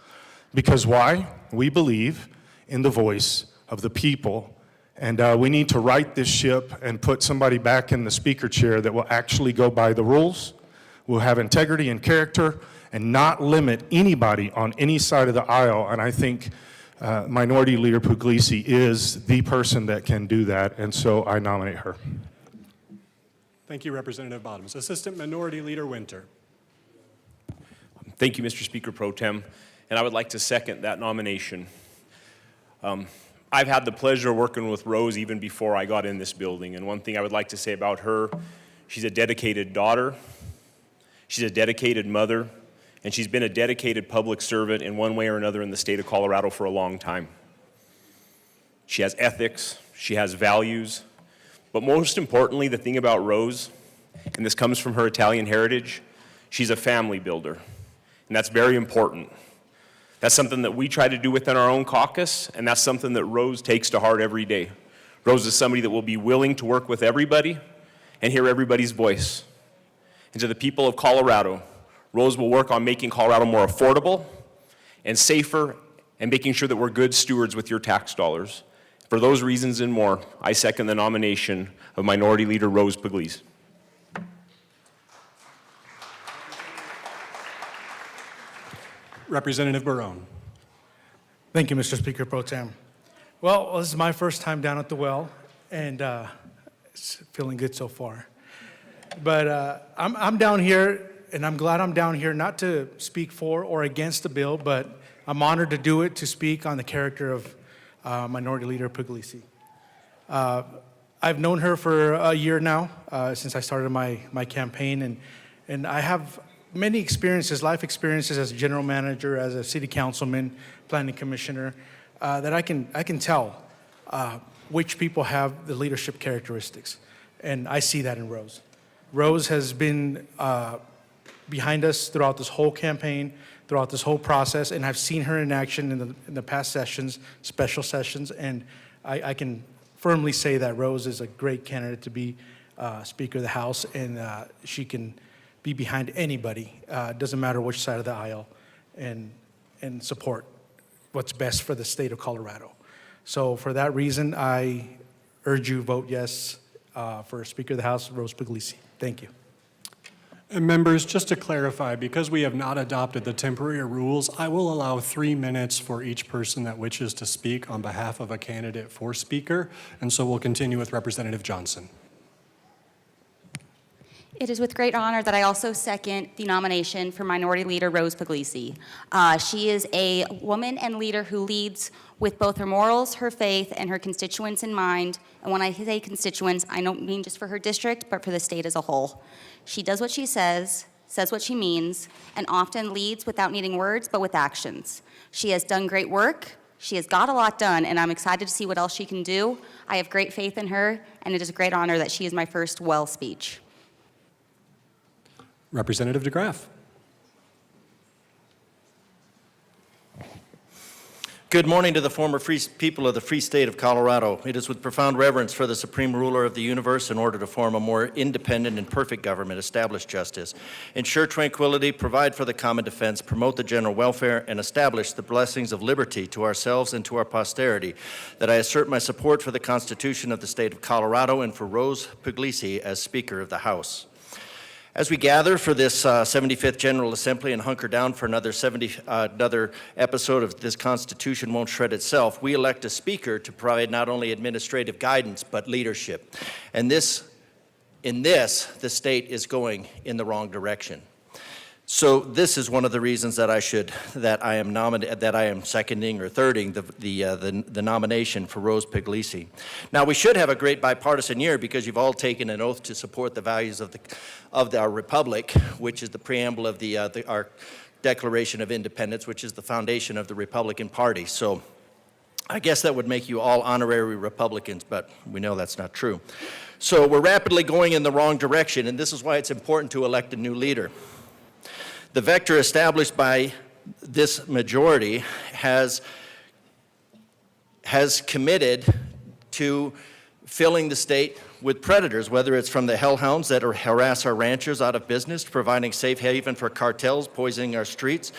Because why? We believe in the voice of the people. And we need to right this ship and put somebody back in the speaker chair that will actually go by the rules, will have integrity and character, and not limit anybody on any side of the aisle. And I think Minority Leader Puglisi is the person that can do that, and so I nominate her. Thank you, Representative Bottoms. Assistant Minority Leader Winter. Thank you, Mr. Speaker Pro Tem, and I would like to second that nomination. I've had the pleasure of working with Rose even before I got in this building, and one thing I would like to say about her, she's a dedicated daughter, she's a dedicated mother, and she's been a dedicated public servant in one way or another in the state of Colorado for a long time. She has ethics, she has values, but most importantly, the thing about Rose, and this comes from her Italian heritage, she's a family builder, and that's very important. That's something that we try to do within our own caucus, and that's something that Rose takes to heart every day. Rose is somebody that will be willing to work with everybody and hear everybody's voice. And to the people of Colorado, Rose will work on making Colorado more affordable and safer and making sure that we're good stewards with your tax dollars. For those reasons and more, I second the nomination of Minority Leader Rose Puglisi. Representative Barone. Thank you, Mr. Speaker Pro Tem. Well, this is my first time down at the well, and it's feeling good so far. But I'm down here, and I'm glad I'm down here not to speak for or against the bill, but I'm honored to do it, to speak on the character of Minority Leader Puglisi. I've known her for a year now, since I started my campaign, and I have many experiences, life experiences as a general manager, as a city councilman, planning commissioner, that I can tell which people have the leadership characteristics. And I see that in Rose. Rose has been behind us throughout this whole campaign, throughout this whole process, and I've seen her in action in the past sessions, special sessions, and I can firmly say that Rose is a great candidate to be Speaker of the House, and she can be behind anybody, doesn't matter which side of the aisle, and support what's best for the state of Colorado. So for that reason, I urge you vote yes for Speaker of the House, Rose Puglisi. Thank you. And members, just to clarify, because we have not adopted the temporary rules, I will allow 3 minutes for each person that wishes to speak on behalf of a candidate for Speaker, and so we'll continue with Representative Johnson. It is with great honor that I also second the nomination for Minority Leader Rose Puglisi. She is a woman and leader who leads with both her morals, her faith, and her constituents in mind. And when I say constituents, I don't mean just for her district, but for the state as a whole. She does what she says what she means, and often leads without needing words, but with actions. She has done great work. She has got a lot done, and I'm excited to see what else she can do. I have great faith in her, and it is a great honor that she is my first well speech. Representative DeGraff. Good morning to the former free people of the free state of Colorado. It is with profound reverence for the supreme ruler of the universe in order to form a more independent and perfect government, establish justice, ensure tranquility, provide for the common defense, promote the general welfare, and establish the blessings of liberty to ourselves and to our posterity, that I assert my support for the Constitution of the state of Colorado and for Rose Puglisi as Speaker of the House. As we gather for this 75th General Assembly and hunker down for another episode of This Constitution Won't Shred Itself, we elect a speaker to provide not only administrative guidance, but leadership. And in this, the state is going in the wrong direction. So this is one of the reasons that I am seconding or thirding the nomination for Rose Puglisi. Now, we should have a great bipartisan year because you've all taken an oath to support the values of our republic, which is the preamble of our Declaration of Independence, which is the foundation of the Republican Party. So I guess that would make you all honorary Republicans, but we know that's not true. So we're rapidly going in the wrong direction, and this is why it's important to elect a new leader. The vector established by this majority has committed to filling the state with predators, whether it's from the hellhounds that harass our ranchers out of business, providing safe haven for cartels poisoning our streets,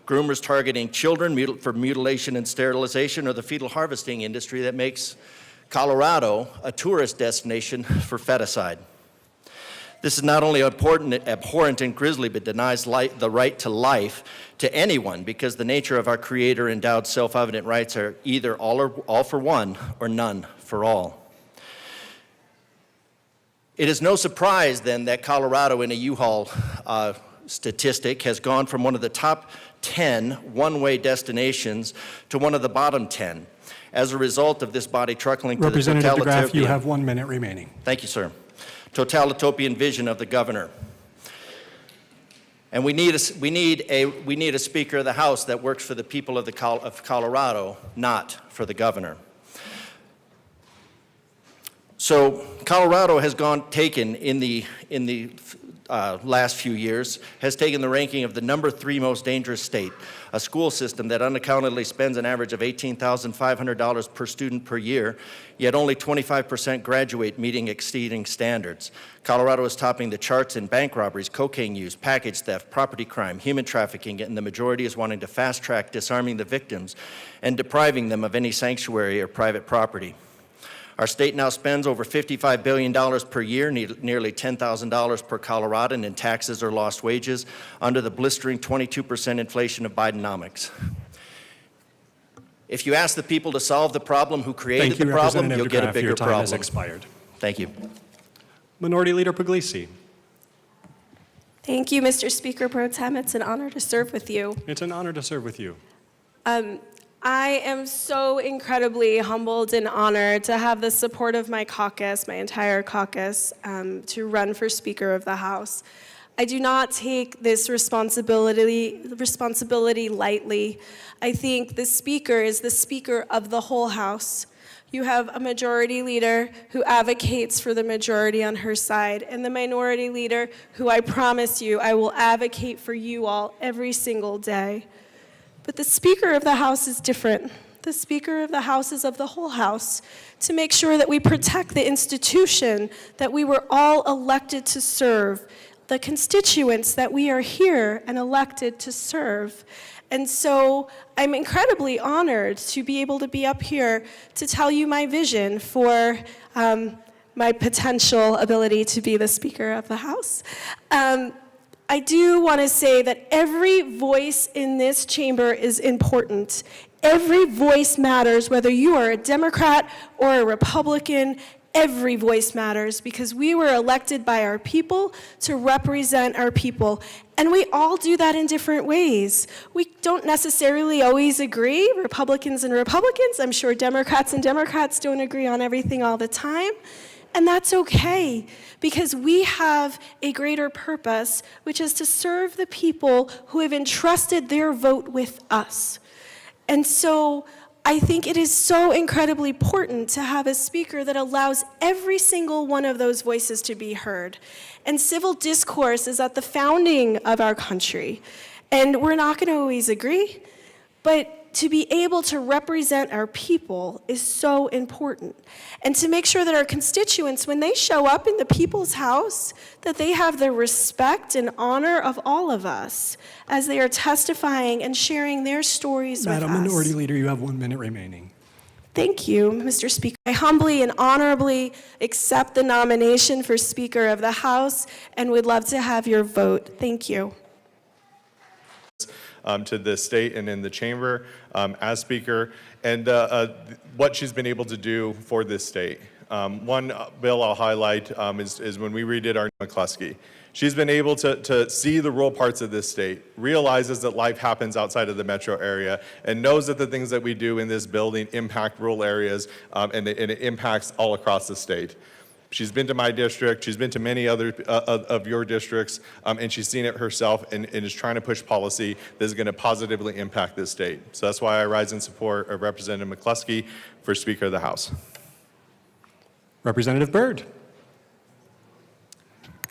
groomers targeting children for mutilation and sterilization, or the fetal harvesting industry that makes Colorado a tourist destination for feticide. This is not only abhorrent and grisly, but denies the right to life to anyone, because the nature of our Creator endowed self-evident rights are either all for one or none for all. It is no surprise then that Colorado, in a U-Haul statistic, has gone from one of the top 10 one-way destinations to one of the bottom 10 as a result of this body truckling to the Representative totalitarian. DeGraff, you have 1 minute remaining. Thank you, sir. Totalitarian vision of the governor. And we need a Speaker of the House that works for the people of Colorado, not for the governor. So Colorado has taken in the last few years, has taken the ranking of the number 3 most dangerous state, a school system that unaccountably spends an average of $18,500 per student per year, yet only 25% graduate meeting exceeding standards. Colorado is topping the charts in bank robberies, cocaine use, package theft, property crime, human trafficking, and the majority is wanting to fast-track disarming the victims and depriving them of any sanctuary or private property. Our state now spends over $55 billion per year, nearly $10,000 per Coloradan in taxes or lost wages, under the blistering 22% inflation of Bidenomics. If you ask the people to solve the problem who created the problem, you'll get a bigger problem. Your time has expired. Thank you. Minority Leader Puglisi. Thank you, Mr. Speaker Pro Tem. It's an honor to serve with you. It's an honor to serve with you. I am so incredibly humbled and honored to have the support of my caucus, my entire caucus, to run for Speaker of the House. I do not take this responsibility lightly. I think the Speaker is the Speaker of the whole House. You have a majority leader who advocates for the majority on her side, and the minority leader who I promise you I will advocate for you all every single day. But the Speaker of the House is different. The Speaker of the House is of the whole House, to make sure that we protect the institution that we were all elected to serve, the constituents that we are here and elected to serve. And so I'm incredibly honored to be able to be up here to tell you my vision for my potential ability to be the Speaker of the House. I do want to say that every voice in this chamber is important. Every voice matters, whether you are a Democrat or a Republican. Every voice matters because we were elected by our people to represent our people. And we all do that in different ways. We don't necessarily always agree, Republicans and Republicans. I'm sure Democrats and Democrats don't agree on everything all the time. And that's okay, because we have a greater purpose, which is to serve the people who have entrusted their vote with us. And so I think it is so incredibly important to have a speaker that allows every single one of those voices to be heard. And civil discourse is at the founding of our country. And we're not going to always agree, but to be able to represent our people is so important. And to make sure that our constituents, when they show up in the people's house, that they have the respect and honor of all of us as they are testifying and sharing their stories with us. Madam Minority Leader, you have 1 minute remaining. Thank you, Mr. Speaker. I humbly and honorably accept the nomination for Speaker of the House and would love to have your vote. Thank you. To the state and in the chamber as speaker, and what she's been able to do for this state. One bill I'll highlight is when we redid our McCluskey. She's been able to see the rural parts of this state, realizes that life happens outside of the metro area, and knows that the things that we do in this building impact rural areas, and it impacts all across the state. She's been to my district, she's been to many other of your districts, and she's seen it herself and is trying to push policy that is going to positively impact this state. So that's why I rise in support of Representative McCluskey for Speaker of the House. Representative Byrd.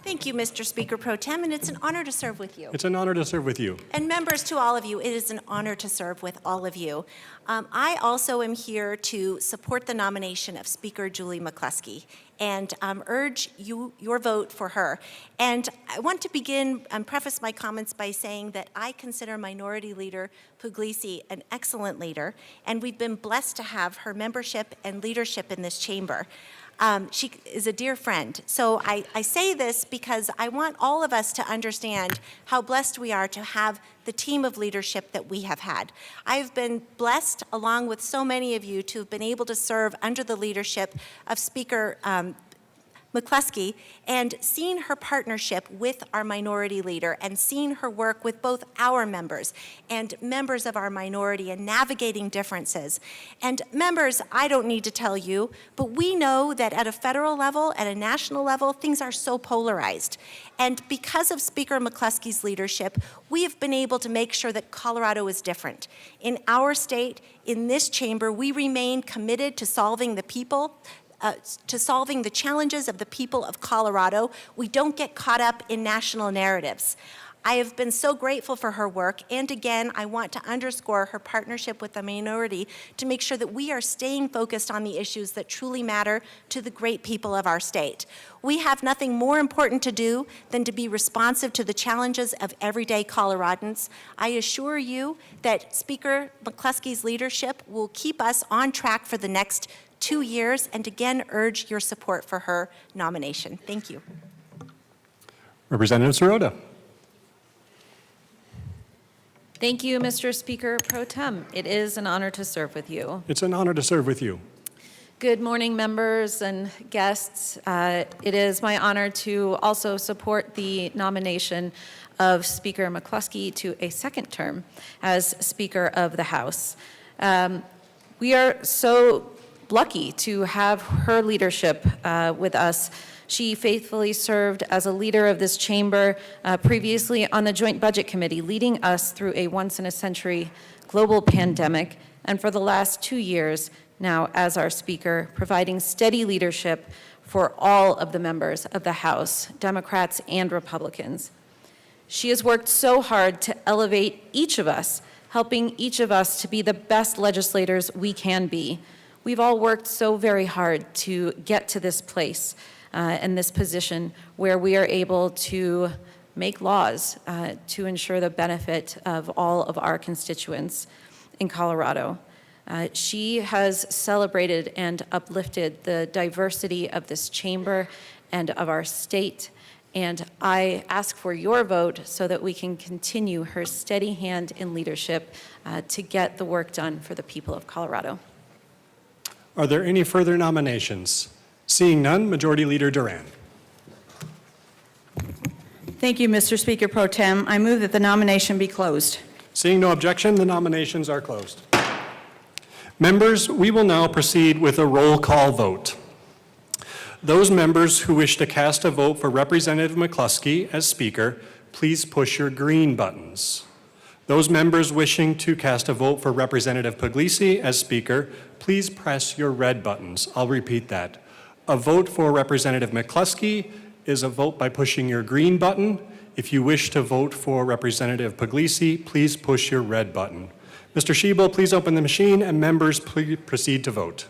Thank you, Mr. Speaker Pro Tem, and it's an honor to serve with you. It's an honor to serve with you. And members, to all of you, it is an honor to serve with all of you. I also am here to support the nomination of Speaker Julie McCluskey and urge your vote for her. And I want to begin and preface my comments by saying that I consider Minority Leader Puglisi an excellent leader, and we've been blessed to have her membership and leadership in this chamber. She is a dear friend. So I say this because I want all of us to understand how blessed we are to have the team of leadership that we have had. I've been blessed, along with so many of you, to have been able to serve under the leadership of Speaker McCluskey and seen her partnership with our minority leader and seen her work with both our members and members of our minority and navigating differences. And members, I don't need to tell you, but we know that at a federal level, at a national level, things are so polarized. And because of Speaker McCluskey's leadership, we have been able to make sure that Colorado is different. In our state, in this chamber, we remain committed to solving the challenges of the people of Colorado. We don't get caught up in national narratives. I have been so grateful for her work, and again, I want to underscore her partnership with the minority to make sure that we are staying focused on the issues that truly matter to the great people of our state. We have nothing more important to do than to be responsive to the challenges of everyday Coloradans. I assure you that Speaker McCluskey's leadership will keep us on track for the next 2 years, and again urge your support for her nomination. Thank you. Representative Sirota. Thank you, Mr. Speaker Pro Tem. It is an honor to serve with you. It's an honor to serve with you. Good morning, members and guests. It is my honor to also support the nomination of Speaker McCluskey to a second term as Speaker of the House. We are so lucky to have her leadership with us. She faithfully served as a leader of this chamber previously on the Joint Budget Committee, leading us through a once-in-a-century global pandemic, and for the last 2 years now as our Speaker, providing steady leadership for all of the members of the House, Democrats and Republicans. She has worked so hard to elevate each of us, helping each of us to be the best legislators we can be. We've all worked so very hard to get to this place and this position where we are able to make laws to ensure the benefit of all of our constituents in Colorado. She has celebrated and uplifted the diversity of this chamber and of our state, and I ask for your vote so that we can continue her steady hand in leadership to get the work done for the people of Colorado. Are there any further nominations? Seeing none, Majority Leader Duran. Thank you, Mr. Speaker Pro Tem. I move that the nomination be closed. Seeing no objection, the nominations are closed. Members, we will now proceed with a roll call vote. Those members who wish to cast a vote for Representative McCluskey as Speaker, please push your green buttons. Those members wishing to cast a vote for Representative Puglisi as Speaker, please press your red buttons. I'll repeat that. A vote for Representative McCluskey is a vote by pushing your green button. If you wish to vote for Representative Puglisi, please push your red button. Mr. Schiebel, please open the machine, and members, please proceed to vote.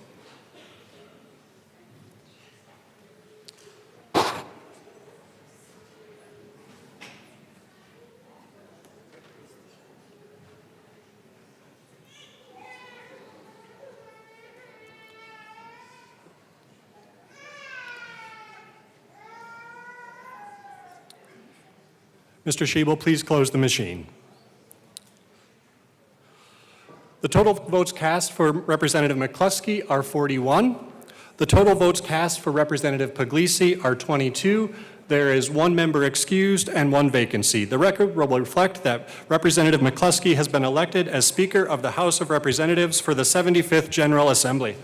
Mr. Schiebel, please close the machine. The total votes cast for Representative McCluskey are 41. The total votes cast for Representative Puglisi are 22. There is one member excused and one vacancy. The record will reflect that Representative McCluskey has been elected as Speaker of the House of Representatives for the 75th General Assembly.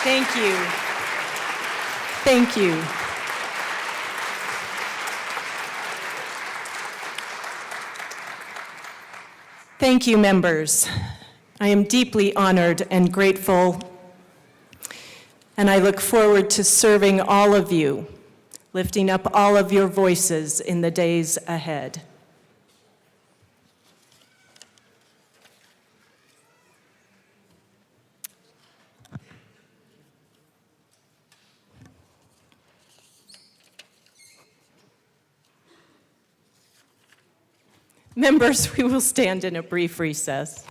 Thank you. Thank you. Thank you, members. I am deeply honored and grateful, and I look forward to serving all of you, lifting up all of your voices in the days ahead. Members, we will stand in a brief recess.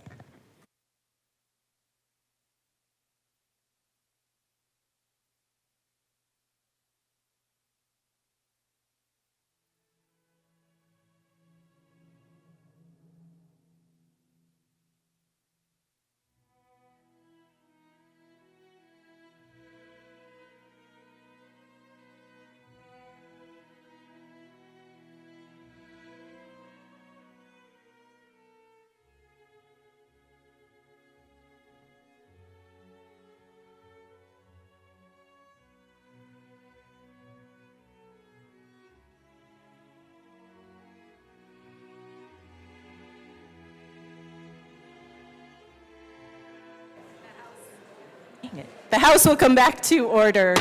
The House will come back to order.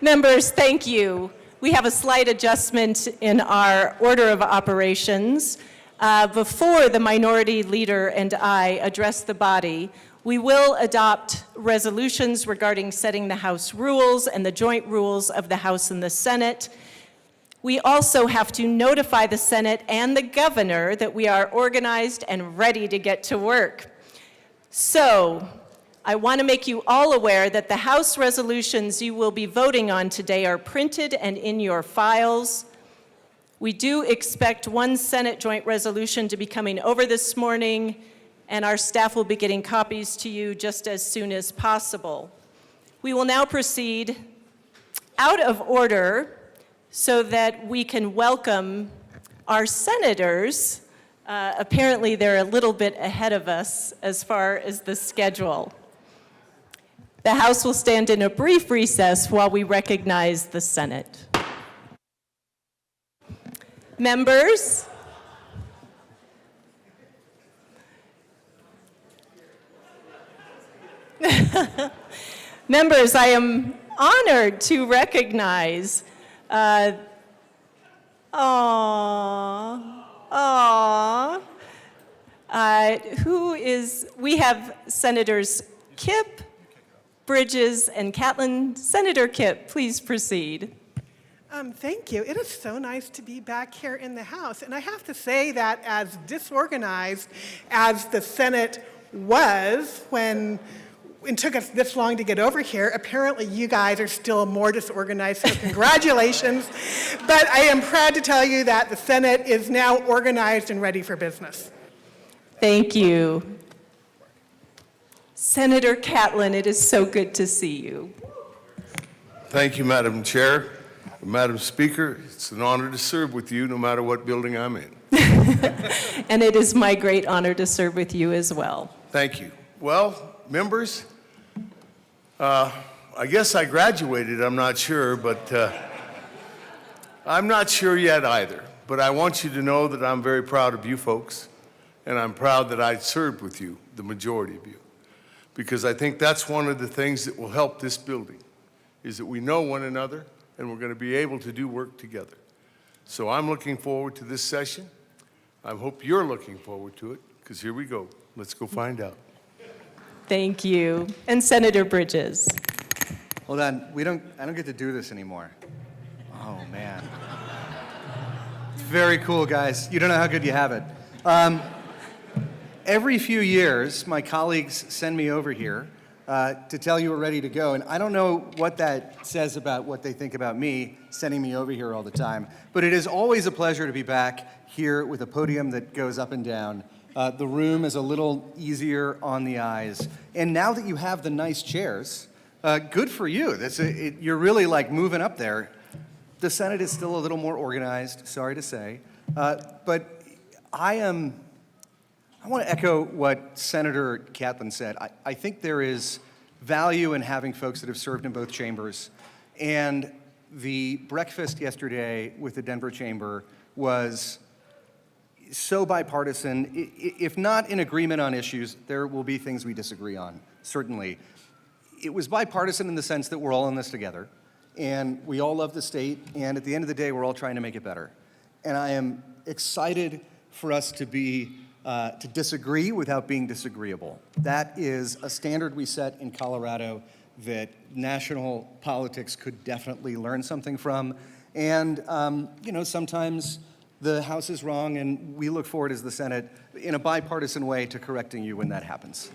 Members, thank you. We have a slight adjustment in our order of operations. Before the minority leader and I address the body, we will adopt resolutions regarding setting the House rules and the joint rules of the House and the Senate. We also have to notify the Senate and the governor that we are organized and ready to get to work. So, I want to make you all aware that the House resolutions you will be voting on today are printed and in your files. We do expect one Senate joint resolution to be coming over this morning, and our staff will be getting copies to you just as soon as possible. We will now proceed out of order so that we can welcome our senators. Apparently, they're a little bit ahead of us as far as the schedule. The House will stand in a brief recess while we recognize the Senate. Members, members, I am honored to recognize, we have Senators Kipp, Bridges, and Catlin. Senator Kipp, please proceed. Thank you. It is so nice to be back here in the House. And I have to say that as disorganized as the Senate was when it took us this long to get over here, apparently you guys are still more disorganized, so congratulations. But I am proud to tell you that the Senate is now organized and ready for business. Thank you. Senator Catlin, it is so good to see you. Thank you, Madam Chair. Madam Speaker, it's an honor to serve with you no matter what building I'm in. And it is my great honor to serve with you as well. Thank you. Well, members, I guess I graduated, I'm not sure, but I'm not sure yet either. But I want you to know that I'm very proud of you folks, and I'm proud that I served with you, the majority of you, because I think that's one of the things that will help this building, is that we know one another, and we're going to be able to do work together. So I'm looking forward to this session. I hope you're looking forward to it, because here we go. Let's go find out. Thank you. And Senator Bridges. Hold on, I don't get to do this anymore. Oh, man. It's very cool, guys. You don't know how good you have it. Every few years, my colleagues send me over here to tell you we're ready to go. And I don't know what that says about what they think about me sending me over here all the time. But it is always a pleasure to be back here with a podium that goes up and down. The room is a little easier on the eyes. And now that you have the nice chairs, good for you. You're really like moving up there. The Senate is still a little more organized, sorry to say. But I want to echo what Senator Catlin said. I think there is value in having folks that have served in both chambers. And the breakfast yesterday with the Denver Chamber was so bipartisan. If not in agreement on issues, there will be things we disagree on, certainly. It was bipartisan in the sense that we're all in this together, and we all love the state, and at the end of the day, we're all trying to make it better. And I am excited for us to disagree without being disagreeable. That is a standard we set in Colorado that national politics could definitely learn something from. And, sometimes the House is wrong, and we look forward as the Senate in a bipartisan way to correcting you when that happens.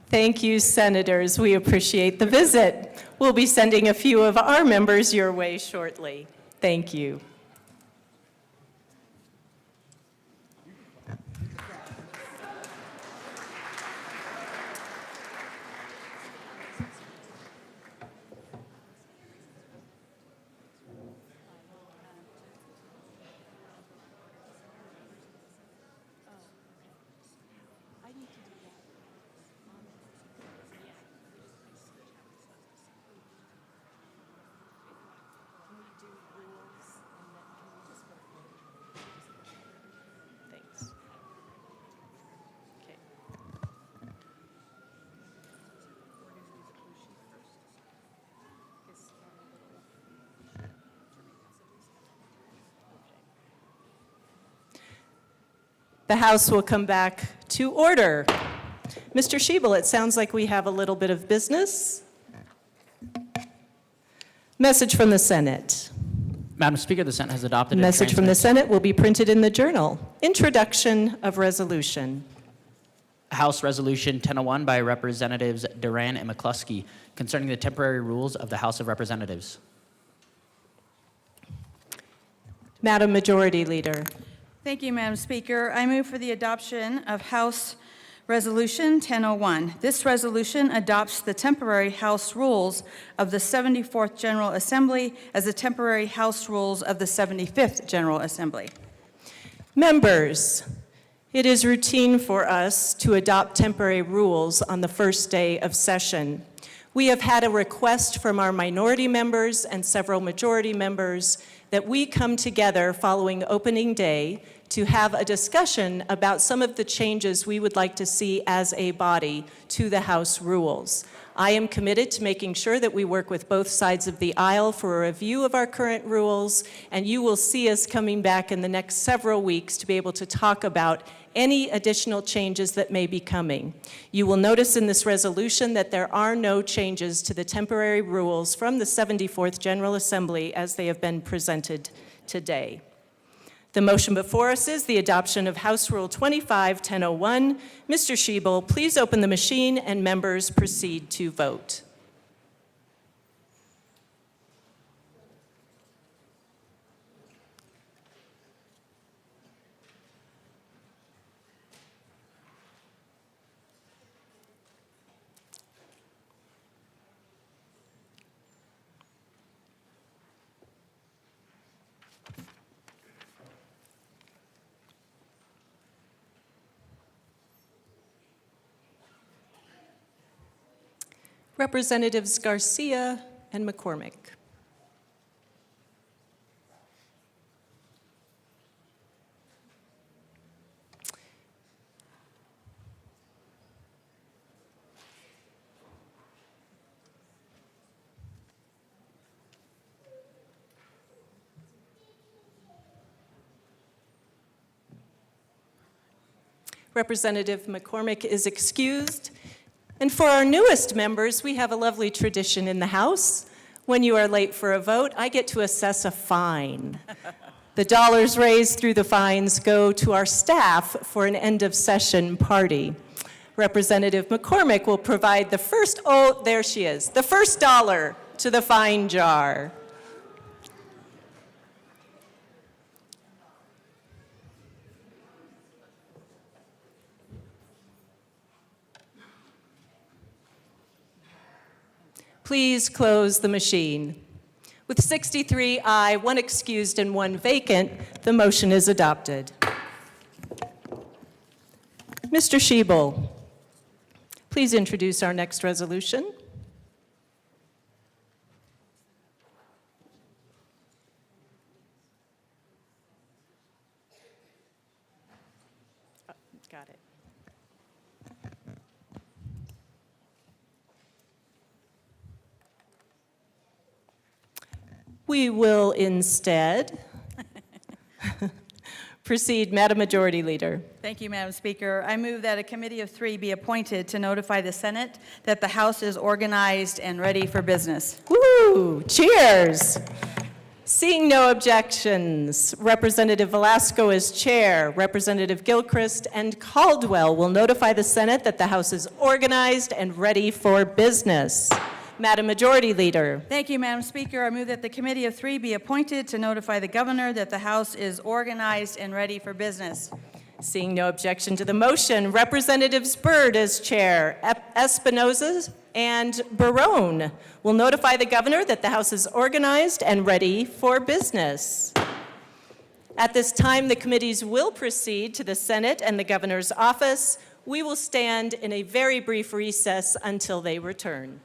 Thank you, Senators. We appreciate the visit. We'll be sending a few of our members your way shortly. Thank you. The House will come back to order. Mr. Schiebel, it sounds like we have a little bit of business. Message from the Senate. Madam Speaker, the Senate has adopted and Message from the transmitted Senate will be printed in the Journal. Introduction of resolution. House Resolution 1001 by Representatives Duran and McCluskey concerning the temporary rules of the House of Representatives. Madam Majority Leader. Thank you, Madam Speaker. I move for the adoption of House Resolution 1001. This resolution adopts the temporary House rules of the 74th General Assembly as the temporary House rules of the 75th General Assembly. Members, it is routine for us to adopt temporary rules on the first day of session. We have had a request from our minority members and several majority members that we come together following opening day to have a discussion about some of the changes we would like to see as a body to the House rules. I am committed to making sure that we work with both sides of the aisle for a review of our current rules, and you will see us coming back in the next several weeks to be able to talk about any additional changes that may be coming. You will notice in this resolution that there are no changes to the temporary rules from the 74th General Assembly as they have been presented today. The motion before us is the adoption of House Rule 25-1001. Mr. Schiebel, please open the machine and members proceed to vote. Representatives Garcia and McCormick. Representative McCormick is excused. And for our newest members, we have a lovely tradition in the House. When you are late for a vote, I get to assess a fine. The dollars raised through the fines go to our staff for an end-of-session party. Representative McCormick will provide the first, oh, there she is, the first dollar to the fine jar. Please close the machine. With 63 aye, 1 excused, and 1 vacant, the motion is adopted. Mr. Schiebel, please introduce our next resolution. Got it. We will instead proceed, Madam Majority Leader. Thank you, Madam Speaker. I move that a committee of 3 be appointed to notify the Senate that the House is organized and ready for business. Woo! Cheers! Seeing no objections, Representative Velasco is chair. Representative Gilchrist and Caldwell will notify the Senate that the House is organized and ready for business. Madam Majority Leader. Thank you, Madam Speaker. I move that the committee of 3 be appointed to notify the governor that the House is organized and ready for business. Seeing no objection to the motion, Representatives Byrd as chair, Espinoza and Barone will notify the governor that the House is organized and ready for business. At this time, the committees will proceed to the Senate and the governor's office. We will stand in a very brief recess until they return.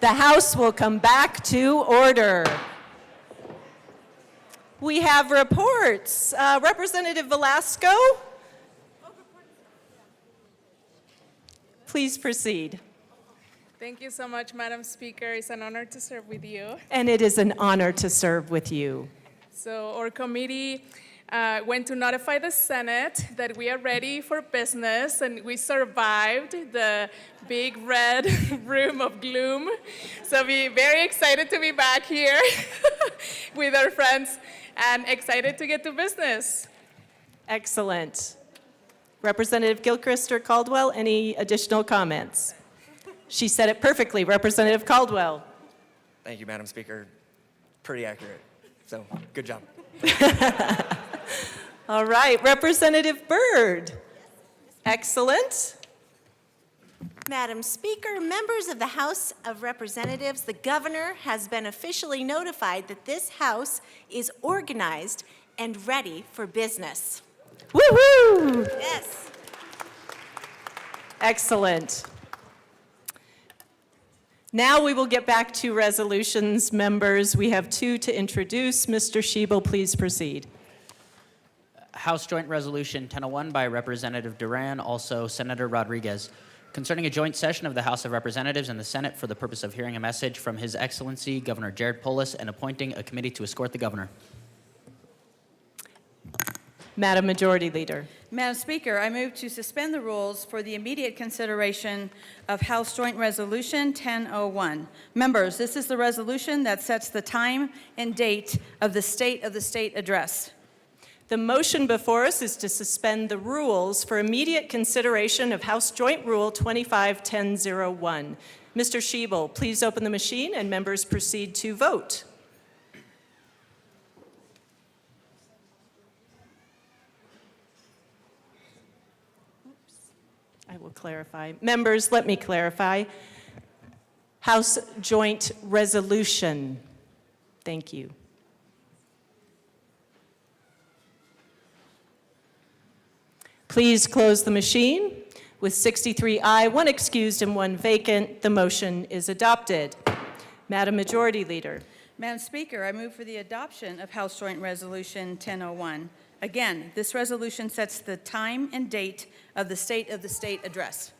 The House will come back to order. We have reports. Representative Velasco, please proceed. Thank you so much, Madam Speaker. It's an honor to serve with you. And it is an honor to serve with you. So our committee went to notify the Senate that we are ready for business, and we survived the big red room of gloom. So we're very excited to be back here with our friends and excited to get to business. Excellent. Representative Gilchrist or Caldwell, any additional comments? She said it perfectly. Representative Caldwell. Thank you, Madam Speaker. Pretty accurate. So, good job. All right, Representative Byrd. Excellent. Madam Speaker, members of the House of Representatives, the governor has been officially notified that this House is organized and ready for business. Woo-hoo! Yes. Excellent. Now we will get back to resolutions, members. We have two to introduce. Mr. Schiebel, please proceed. House Joint Resolution 1001 by Representative Duran, also Senator Rodriguez, concerning a joint session of the House of Representatives and the Senate for the purpose of hearing a message from His Excellency Governor Jared Polis and appointing a committee to escort the governor. Madam Majority Leader. Madam Speaker, I move to suspend the rules for the immediate consideration of House Joint Resolution 1001. Members, this is the resolution that sets the time and date of the State Address. The motion before us is to suspend the rules for immediate consideration of House Joint Rule 25-1001. Mr. Schiebel, please open the machine and members proceed to vote. I will clarify. Members, let me clarify. House Joint Resolution. Thank you. Please close the machine. With 63 aye, 1 excused, and 1 vacant, the motion is adopted. Madam Majority Leader. Madam Speaker, I move for the adoption of House Joint Resolution 1001. Again, this resolution sets the time and date of the State Address.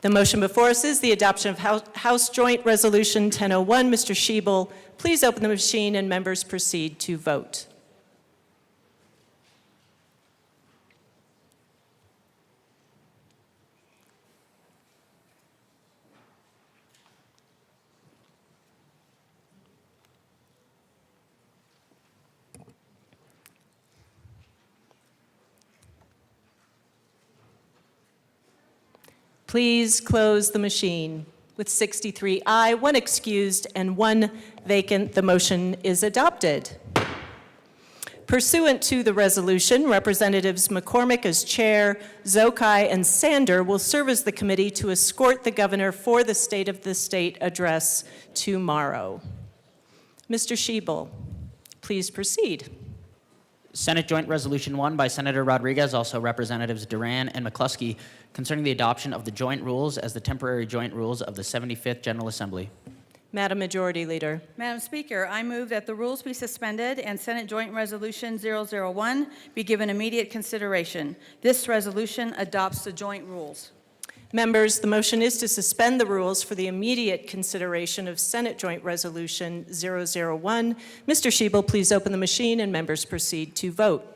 The motion before us is the adoption of House Joint Resolution 1001. Mr. Schiebel, please open the machine and members proceed to vote. Please close the machine. With 63 aye, 1 excused, and 1 vacant, the motion is adopted. Pursuant to the resolution, Representatives McCormick as chair, Zokai, and Sander will serve as the committee to escort the governor for the State of the State address tomorrow. Mr. Schiebel, please proceed. Senate Joint Resolution 1 by Senator Rodriguez, also Representatives Duran and McCluskey, concerning the adoption of the joint rules as the temporary joint rules of the 75th General Assembly. Madam Majority Leader. Madam Speaker, I move that the rules be suspended and Senate Joint Resolution 001 be given immediate consideration. This resolution adopts the joint rules. Members, the motion is to suspend the rules for the immediate consideration of Senate Joint Resolution 001. Mr. Schiebel, please open the machine and members proceed to vote.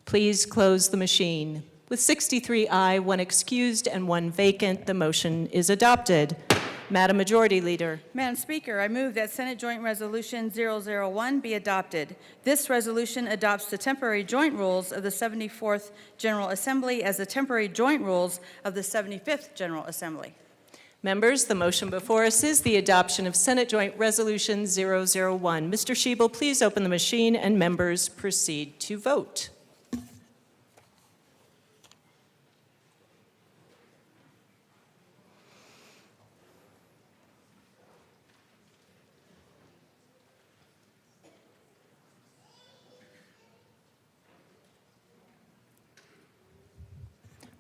Please close the machine. With 63 aye, 1 excused, and 1 vacant, the motion is adopted. Madam Majority Leader. Madam Speaker, I move that Senate Joint Resolution 001 be adopted. This resolution adopts the temporary joint rules of the 74th General Assembly as the temporary joint rules of the 75th General Assembly. Members, the motion before us is the adoption of Senate Joint Resolution 001. Mr. Schiebel, please open the machine and members proceed to vote.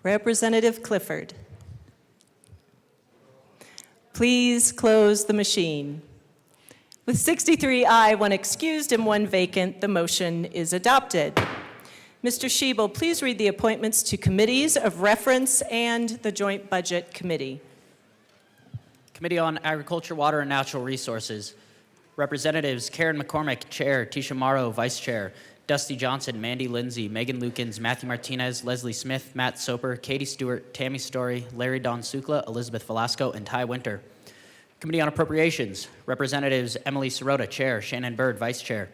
Representative Clifford. Please close the machine. With 63 aye, 1 excused, and 1 vacant, the motion is adopted. Mr. Schiebel, please read the appointments to committees of reference and the Joint Budget Committee. Committee on Agriculture, Water, and Natural Resources. Representatives Karen McCormick, Chair, Tisha Morrow, Vice Chair, Dusty Johnson, Mandy Lindsay, Megan Lukens, Matthew Martinez, Leslie Smith, Matt Soper, Katie Stewart, Tammy Story, Larry Don Sukla, Elizabeth Velasco, and Ty Winter. Committee on Appropriations. Representatives Emily Sirota, Chair, Shannon Bird, Vice Chair,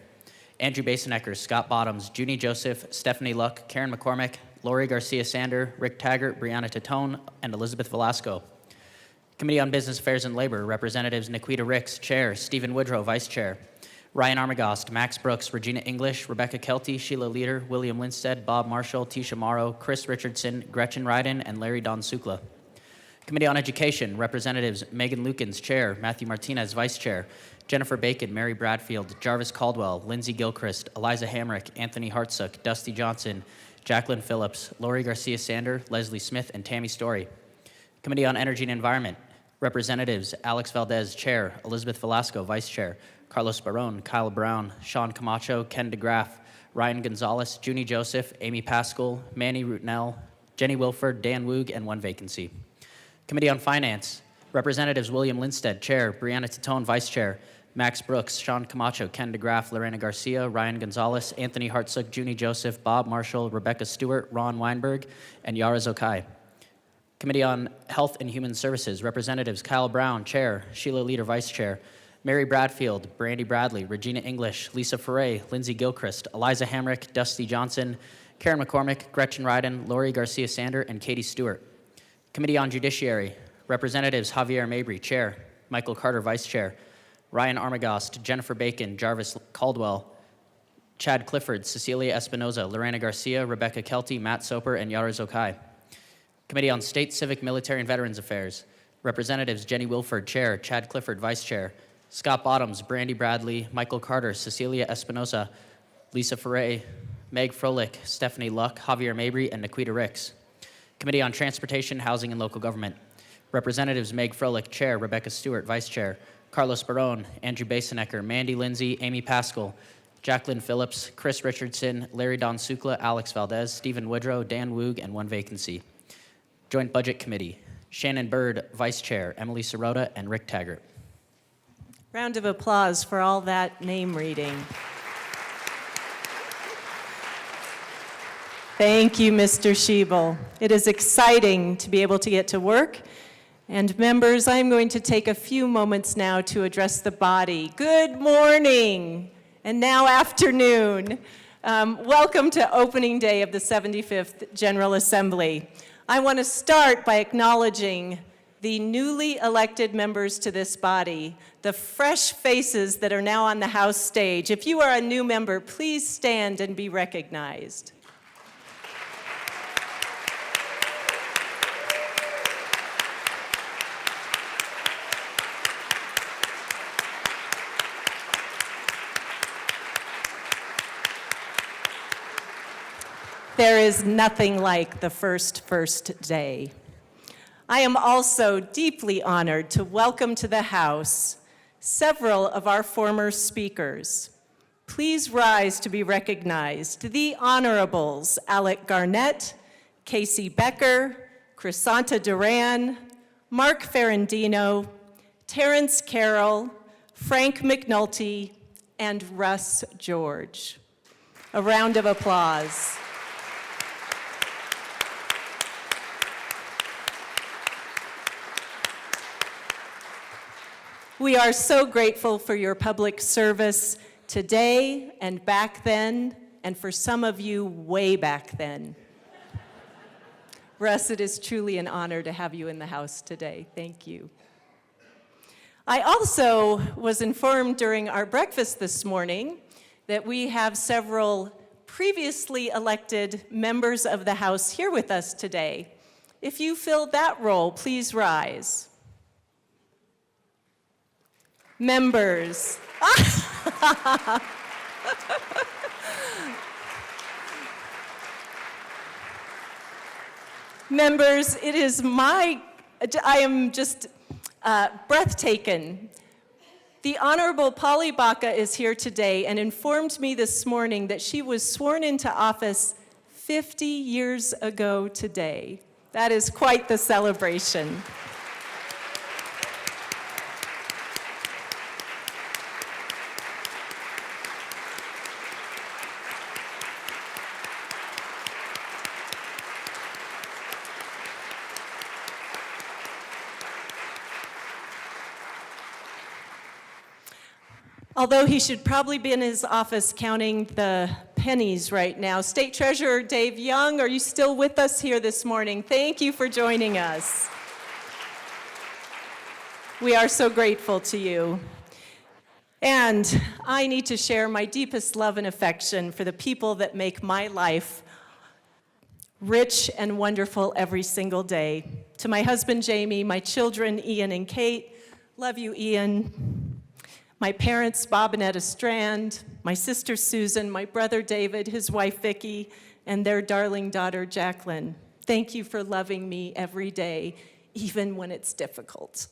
Andrew Basenecker, Scott Bottoms, Junie Joseph, Stephanie Luck, Karen McCormick, Lori Garcia-Sander, Rick Taggart, Brianna Titone, and Elizabeth Velasco. Committee on Business Affairs and Labor. Representatives Nikita Ricks, Chair, Stephen Woodrow, Vice Chair, Ryan Armagost, Max Brooks, Regina English, Rebecca Kelty, Sheila Leader, William Linstead, Bob Marshall, Tisha Morrow, Chris Richardson, Gretchen Ryden, and Larry Don Sukla. Committee on Education. Representatives Megan Lukens, Chair, Matthew Martinez, Vice Chair, Jennifer Bacon, Mary Bradfield, Jarvis Caldwell, Lindsay Gilchrist, Eliza Hamrick, Anthony Hartsook, Dusty Johnson, Jacqueline Phillips, Lori Garcia-Sander, Leslie Smith, and Tammy Story. Committee on Energy and Environment. Representatives Alex Valdez, Chair, Elizabeth Velasco, Vice Chair, Carlos Barone, Kyle Brown, Sean Camacho, Ken DeGraff, Ryan Gonzalez, Junie Joseph, Amy Pascal, Manny Rutnell, Jenny Wilford, Dan Woog, and 1 vacancy. Committee on Finance. Representatives William Linstead, Chair, Brianna Titone, Vice Chair, Max Brooks, Sean Camacho, Ken DeGraff, Lorena Garcia, Ryan Gonzalez, Anthony Hartsook, Junie Joseph, Bob Marshall, Rebecca Stewart, Ron Weinberg, and Yara Zokai. Committee on Health and Human Services. Representatives Kyle Brown, Chair, Sheila Leader, Vice Chair, Mary Bradfield, Brandy Bradley, Regina English, Lisa Foray, Lindsay Gilchrist, Eliza Hamrick, Dusty Johnson, Karen McCormick, Gretchen Ryden, Lori Garcia-Sander, and Katie Stewart. Committee on Judiciary. Representatives Javier Mabry, Chair, Michael Carter, Vice Chair, Ryan Armagost, Jennifer Bacon, Jarvis Caldwell, Chad Clifford, Cecilia Espinoza, Lorena Garcia, Rebecca Kelty, Matt Soper, and Yara Zokai. Committee on State, Civic, Military, and Veterans Affairs. Representatives Jenny Wilford, Chair, Chad Clifford, Vice Chair, Scott Bottoms, Brandy Bradley, Michael Carter, Cecilia Espinoza, Lisa Foray, Meg Froelich, Stephanie Luck, Javier Mabry, and Nikita Ricks. Committee on Transportation, Housing, and Local Government. Representatives Meg Froelich, Chair, Rebecca Stewart, Vice Chair, Carlos Barone, Andrew Basenecker, Mandy Lindsay, Amy Pascal, Jacqueline Phillips, Chris Richardson, Larry Don Sukla, Alex Valdez, Stephen Woodrow, Dan Woog, and 1 vacancy. Joint Budget Committee. Shannon Bird, Vice Chair, Emily Sirota, and Rick Taggart. Round of applause for all that name reading. Thank you, Mr. Schiebel. It is exciting to be able to get to work. And members, I'm going to take a few moments now to address the body. Good morning, and now afternoon. Welcome to opening day of the 75th General Assembly. I want to start by acknowledging the newly elected members to this body, the fresh faces that are now on the House stage. If you are a new member, please stand and be recognized. There is nothing like the first day. I am also deeply honored to welcome to the House several of our former speakers. Please rise to be recognized. The Honorables Alec Garnett, Casey Becker, Crisanta Duran, Mark Ferrandino, Terrence Carroll, Frank McNulty, and Russ George. A round of applause. We are so grateful for your public service today and back then, and for some of you way back then. Russ, it is truly an honor to have you in the House today. Thank you. I also was informed during our breakfast this morning that we have several previously elected members of the House here with us today. If you filled that role, please rise. Members. Members, I am just breathtaking. The Honorable Polly Baca is here today and informed me this morning that she was sworn into office 50 years ago today. That is quite the celebration. Although he should probably be in his office counting the pennies right now. State Treasurer Dave Young, are you still with us here this morning? Thank you for joining us. We are so grateful to you. And I need to share my deepest love and affection for the people that make my life rich and wonderful every single day. To my husband, Jamie, my children, Ian and Kate. Love you, Ian. My parents, Bob and Etta Strand, my sister Susan, my brother David, his wife Vicki, and their darling daughter Jacqueline. Thank you for loving me every day, even when it's difficult.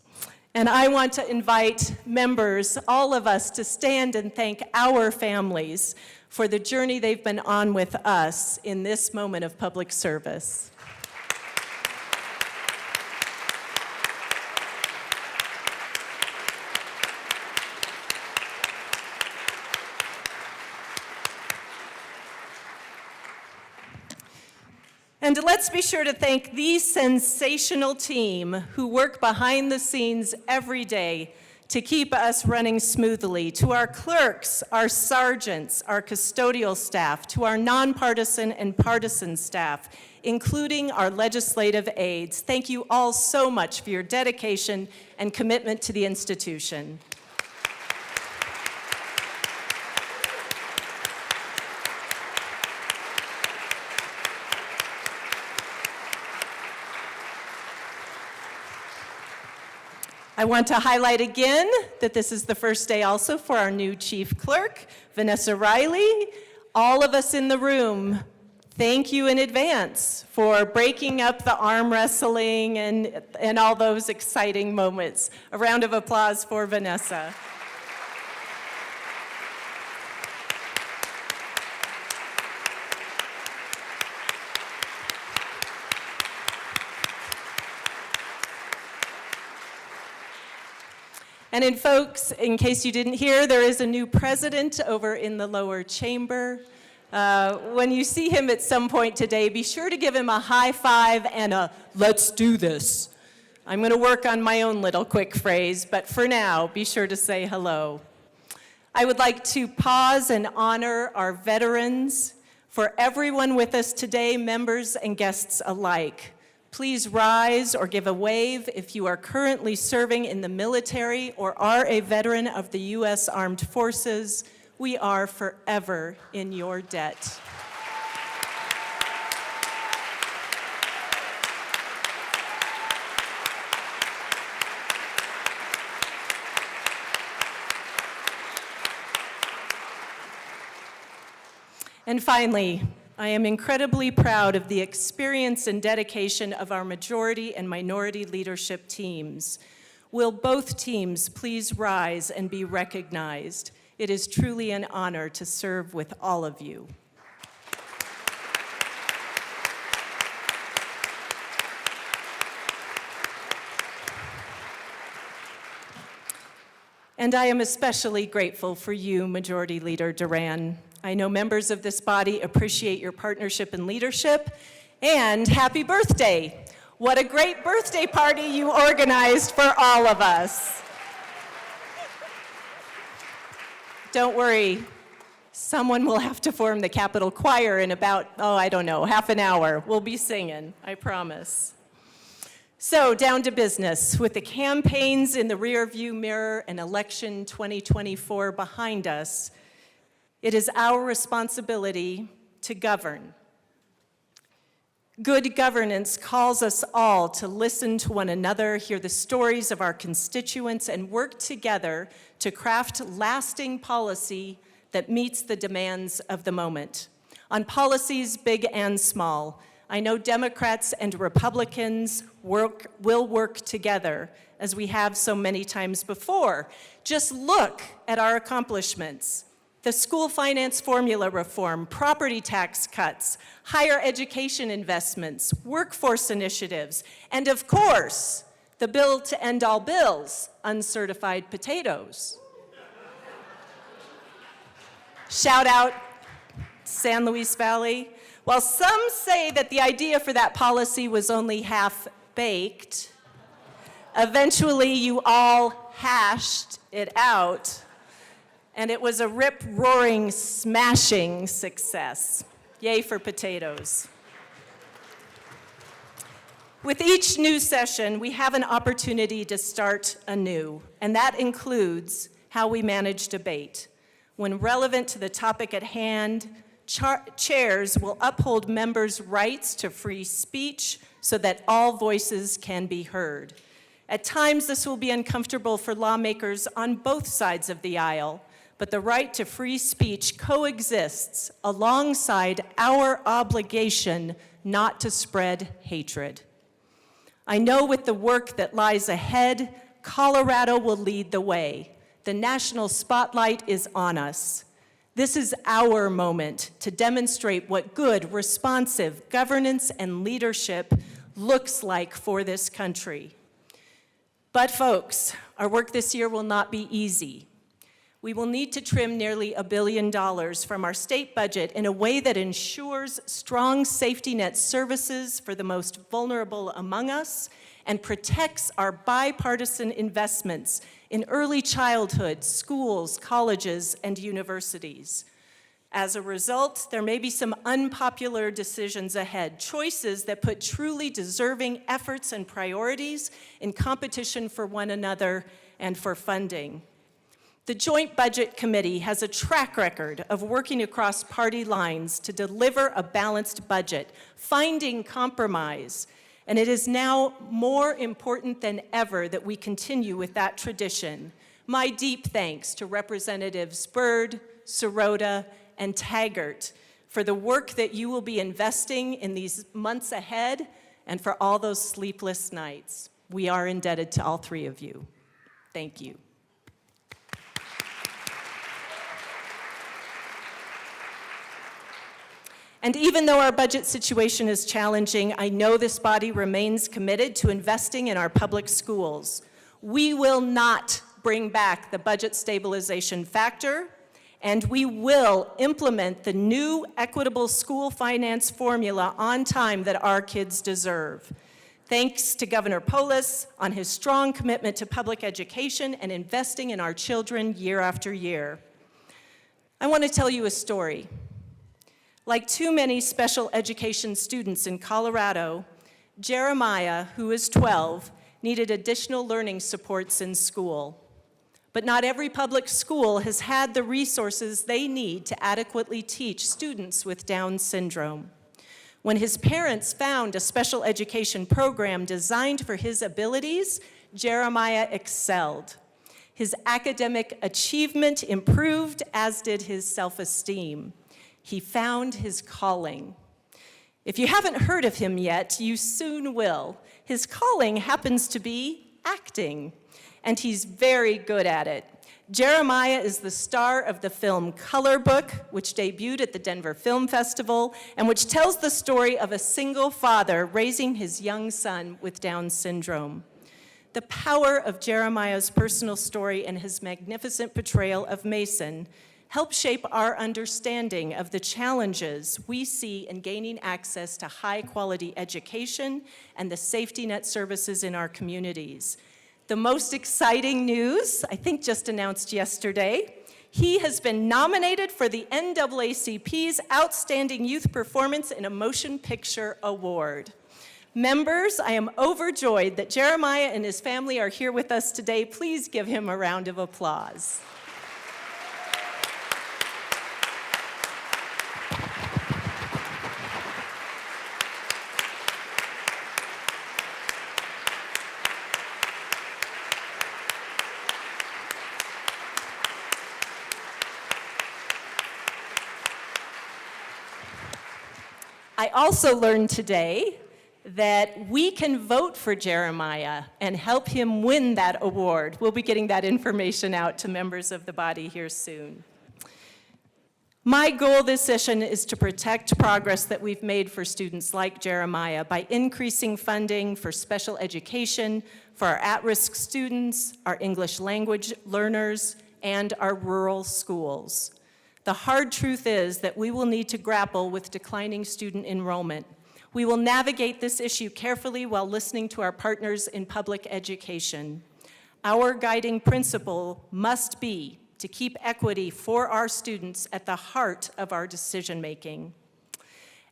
And I want to invite members, all of us, to stand and thank our families for the journey they've been on with us in this moment of public service. And let's be sure to thank the sensational team who work behind the scenes every day to keep us running smoothly. To our clerks, our sergeants, our custodial staff, to our nonpartisan and partisan staff, including our legislative aides, thank you all so much for your dedication and commitment to the institution. I want to highlight again that this is the first day also for our new chief clerk, Vanessa Riley. All of us in the room, thank you in advance for breaking up the arm wrestling and all those exciting moments. A round of applause for Vanessa. And folks, in case you didn't hear, there is a new president over in the lower chamber. When you see him at some point today, be sure to give him a high five and a "let's do this." I'm going to work on my own little quick phrase, but for now, be sure to say hello. I would like to pause and honor our veterans. For everyone with us today, members and guests alike, please rise or give a wave if you are currently serving in the military or are a veteran of the U.S. Armed Forces. We are forever in your debt. And finally, I am incredibly proud of the experience and dedication of our majority and minority leadership teams. Will both teams please rise and be recognized? It is truly an honor to serve with all of you. And I am especially grateful for you, Majority Leader Duran. I know members of this body appreciate your partnership and leadership. And happy birthday. What a great birthday party you organized for all of us. Don't worry, someone will have to form the Capitol Choir in about, half an hour. We'll be singing, I promise. So down to business. With the campaigns in the rearview mirror and election 2024 behind us, it is our responsibility to govern. Good governance calls us all to listen to one another, hear the stories of our constituents, and work together to craft lasting policy that meets the demands of the moment. On policies big and small, I know Democrats and Republicans will work together, as we have so many times before. Just look at our accomplishments. The school finance formula reform, property tax cuts, higher education investments, workforce initiatives, and of course, the bill to end all bills, uncertified potatoes. Shout out San Luis Valley. While some say that the idea for that policy was only half-baked, eventually you all hashed it out, and it was a rip-roaring, smashing success. Yay for potatoes. With each new session, we have an opportunity to start anew, and that includes how we manage debate. When relevant to the topic at hand, chairs will uphold members' rights to free speech so that all voices can be heard. At times, this will be uncomfortable for lawmakers on both sides of the aisle, but the right to free speech coexists alongside our obligation not to spread hatred. I know with the work that lies ahead, Colorado will lead the way. The national spotlight is on us. This is our moment to demonstrate what good, responsive governance and leadership looks like for this country. But folks, our work this year will not be easy. We will need to trim nearly $1 billion from our state budget in a way that ensures strong safety net services for the most vulnerable among us and protects our bipartisan investments in early childhood, schools, colleges, and universities. As a result, there may be some unpopular decisions ahead, choices that put truly deserving efforts and priorities in competition for one another and for funding. The Joint Budget Committee has a track record of working across party lines to deliver a balanced budget, finding compromise, and it is now more important than ever that we continue with that tradition. My deep thanks to Representatives Byrd, Sirota, and Taggart for the work that you will be investing in these months ahead and for all those sleepless nights. We are indebted to all three of you. Thank you. And even though our budget situation is challenging, I know this body remains committed to investing in our public schools. We will not bring back the budget stabilization factor, and we will implement the new equitable school finance formula on time that our kids deserve. Thanks to Governor Polis on his strong commitment to public education and investing in our children year after year. I want to tell you a story. Like too many special education students in Colorado, Jeremiah, who is 12, needed additional learning supports in school. But not every public school has had the resources they need to adequately teach students with Down syndrome. When his parents found a special education program designed for his abilities, Jeremiah excelled. His academic achievement improved, as did his self-esteem. He found his calling. If you haven't heard of him yet, you soon will. His calling happens to be acting, and he's very good at it. Jeremiah is the star of the film Color Book, which debuted at the Denver Film Festival, and which tells the story of a single father raising his young son with Down syndrome. The power of Jeremiah's personal story and his magnificent portrayal of Mason help shape our understanding of the challenges we see in gaining access to high-quality education and the safety net services in our communities. The most exciting news, I think just announced yesterday, he has been nominated for the NAACP's Outstanding Youth Performance in a Motion Picture Award. Members, I am overjoyed that Jeremiah and his family are here with us today. Please give him a round of applause. I also learned today that we can vote for Jeremiah and help him win that award. We'll be getting that information out to members of the body here soon. My goal this session is to protect progress that we've made for students like Jeremiah by increasing funding for special education, for our at-risk students, our English language learners, and our rural schools. The hard truth is that we will need to grapple with declining student enrollment. We will navigate this issue carefully while listening to our partners in public education. Our guiding principle must be to keep equity for our students at the heart of our decision-making.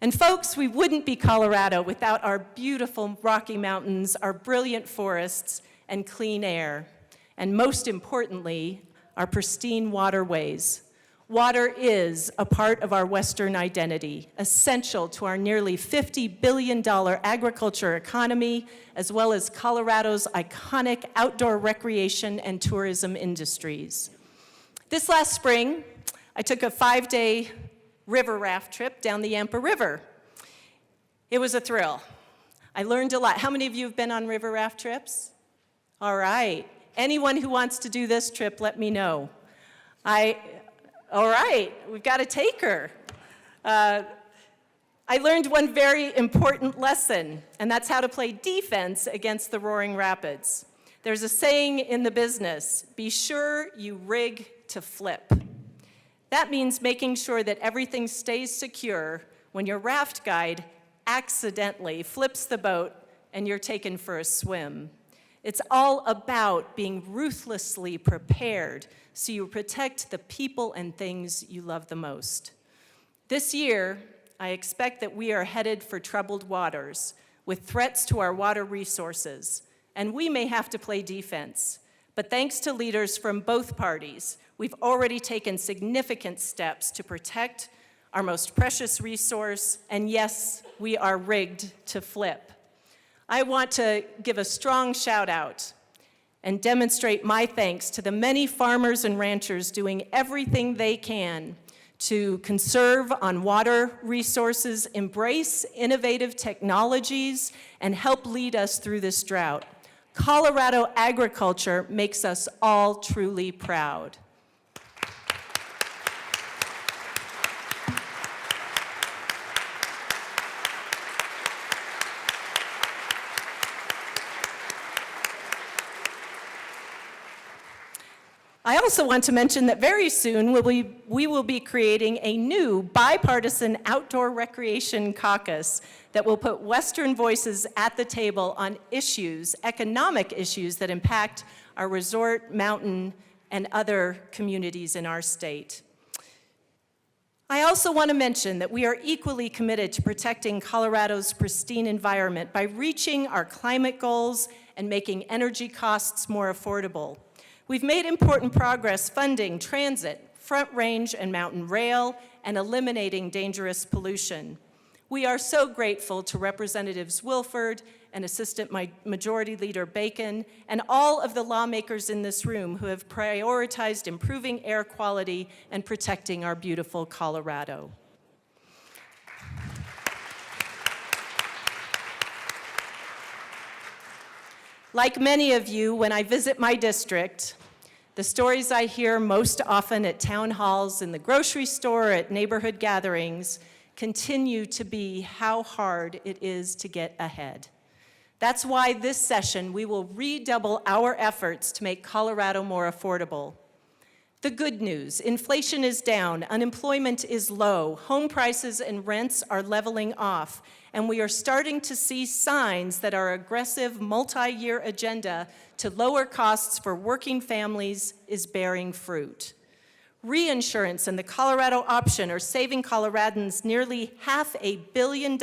And folks, we wouldn't be Colorado without our beautiful Rocky Mountains, our brilliant forests, and clean air. And most importantly, our pristine waterways. Water is a part of our Western identity, essential to our nearly $50 billion agriculture economy, as well as Colorado's iconic outdoor recreation and tourism industries. This last spring, I took a 5-day river raft trip down the Yampa River. It was a thrill. I learned a lot. How many of you have been on river raft trips? All right. Anyone who wants to do this trip, let me know. All right, we've got to take her. I learned one very important lesson, and that's how to play defense against the roaring rapids. There's a saying in the business, be sure you rig to flip. That means making sure that everything stays secure when your raft guide accidentally flips the boat and you're taken for a swim. It's all about being ruthlessly prepared so you protect the people and things you love the most. This year, I expect that we are headed for troubled waters with threats to our water resources, and we may have to play defense. But thanks to leaders from both parties, we've already taken significant steps to protect our most precious resource, and yes, we are rigged to flip. I want to give a strong shout out and demonstrate my thanks to the many farmers and ranchers doing everything they can to conserve on water resources, embrace innovative technologies, and help lead us through this drought. Colorado agriculture makes us all truly proud. I also want to mention that very soon we will be creating a new bipartisan outdoor recreation caucus that will put Western voices at the table on issues, economic issues that impact our resort, mountain, and other communities in our state. I also want to mention that we are equally committed to protecting Colorado's pristine environment by reaching our climate goals and making energy costs more affordable. We've made important progress funding transit, front range and mountain rail, and eliminating dangerous pollution. We are so grateful to Representatives Wilford and Assistant Majority Leader Bacon and all of the lawmakers in this room who have prioritized improving air quality and protecting our beautiful Colorado. Like many of you, when I visit my district, the stories I hear most often at town halls, in the grocery store, at neighborhood gatherings, continue to be how hard it is to get ahead. That's why this session we will redouble our efforts to make Colorado more affordable. The good news, inflation is down, unemployment is low, home prices and rents are leveling off, and we are starting to see signs that our aggressive multi-year agenda to lower costs for working families is bearing fruit. Reinsurance and the Colorado option are saving Coloradans nearly $500 million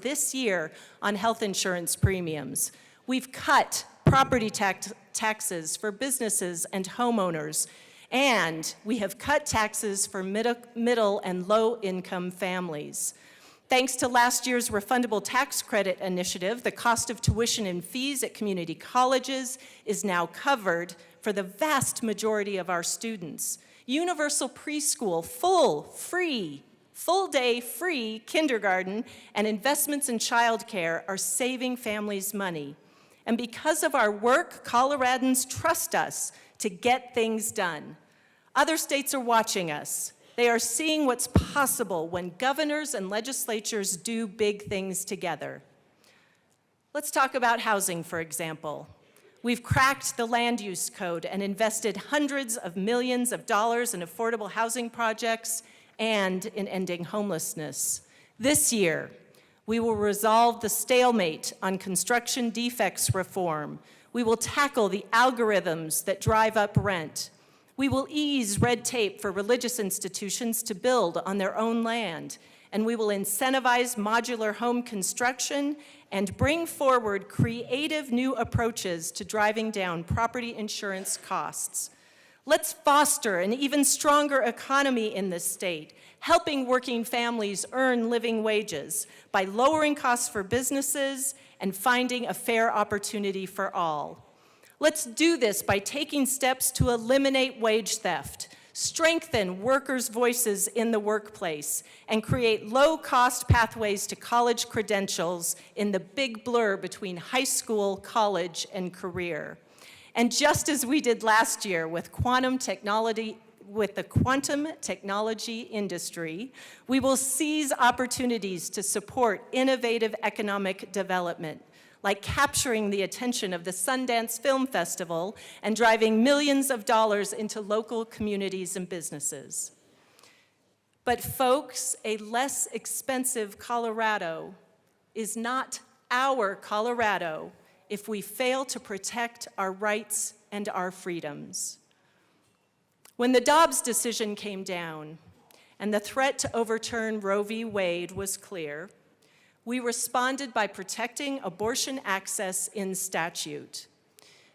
this year on health insurance premiums. We've cut property taxes for businesses and homeowners, and we have cut taxes for middle and low-income families. Thanks to last year's refundable tax credit initiative, the cost of tuition and fees at community colleges is now covered for the vast majority of our students. Universal preschool, full, free Full-day free kindergarten and investments in childcare are saving families money. And because of our work, Coloradans trust us to get things done. Other states are watching us. They are seeing what's possible when governors and legislatures do big things together. Let's talk about housing, for example. We've cracked the land use code and invested hundreds of millions of dollars in affordable housing projects and in ending homelessness. This year, we will resolve the stalemate on construction defects reform. We will tackle the algorithms that drive up rent. We will ease red tape for religious institutions to build on their own land. And we will incentivize modular home construction and bring forward creative new approaches to driving down property insurance costs. Let's foster an even stronger economy in this state, helping working families earn living wages by lowering costs for businesses and finding a fair opportunity for all. Let's do this by taking steps to eliminate wage theft, strengthen workers' voices in the workplace, and create low-cost pathways to college credentials in the big blur between high school, college, and career. And just as we did last year with the quantum technology industry, we will seize opportunities to support innovative economic development, like capturing the attention of the Sundance Film Festival and driving millions of dollars into local communities and businesses. But folks, a less expensive Colorado is not our Colorado if we fail to protect our rights and our freedoms. When the Dobbs decision came down and the threat to overturn Roe v. Wade was clear, we responded by protecting abortion access in statute.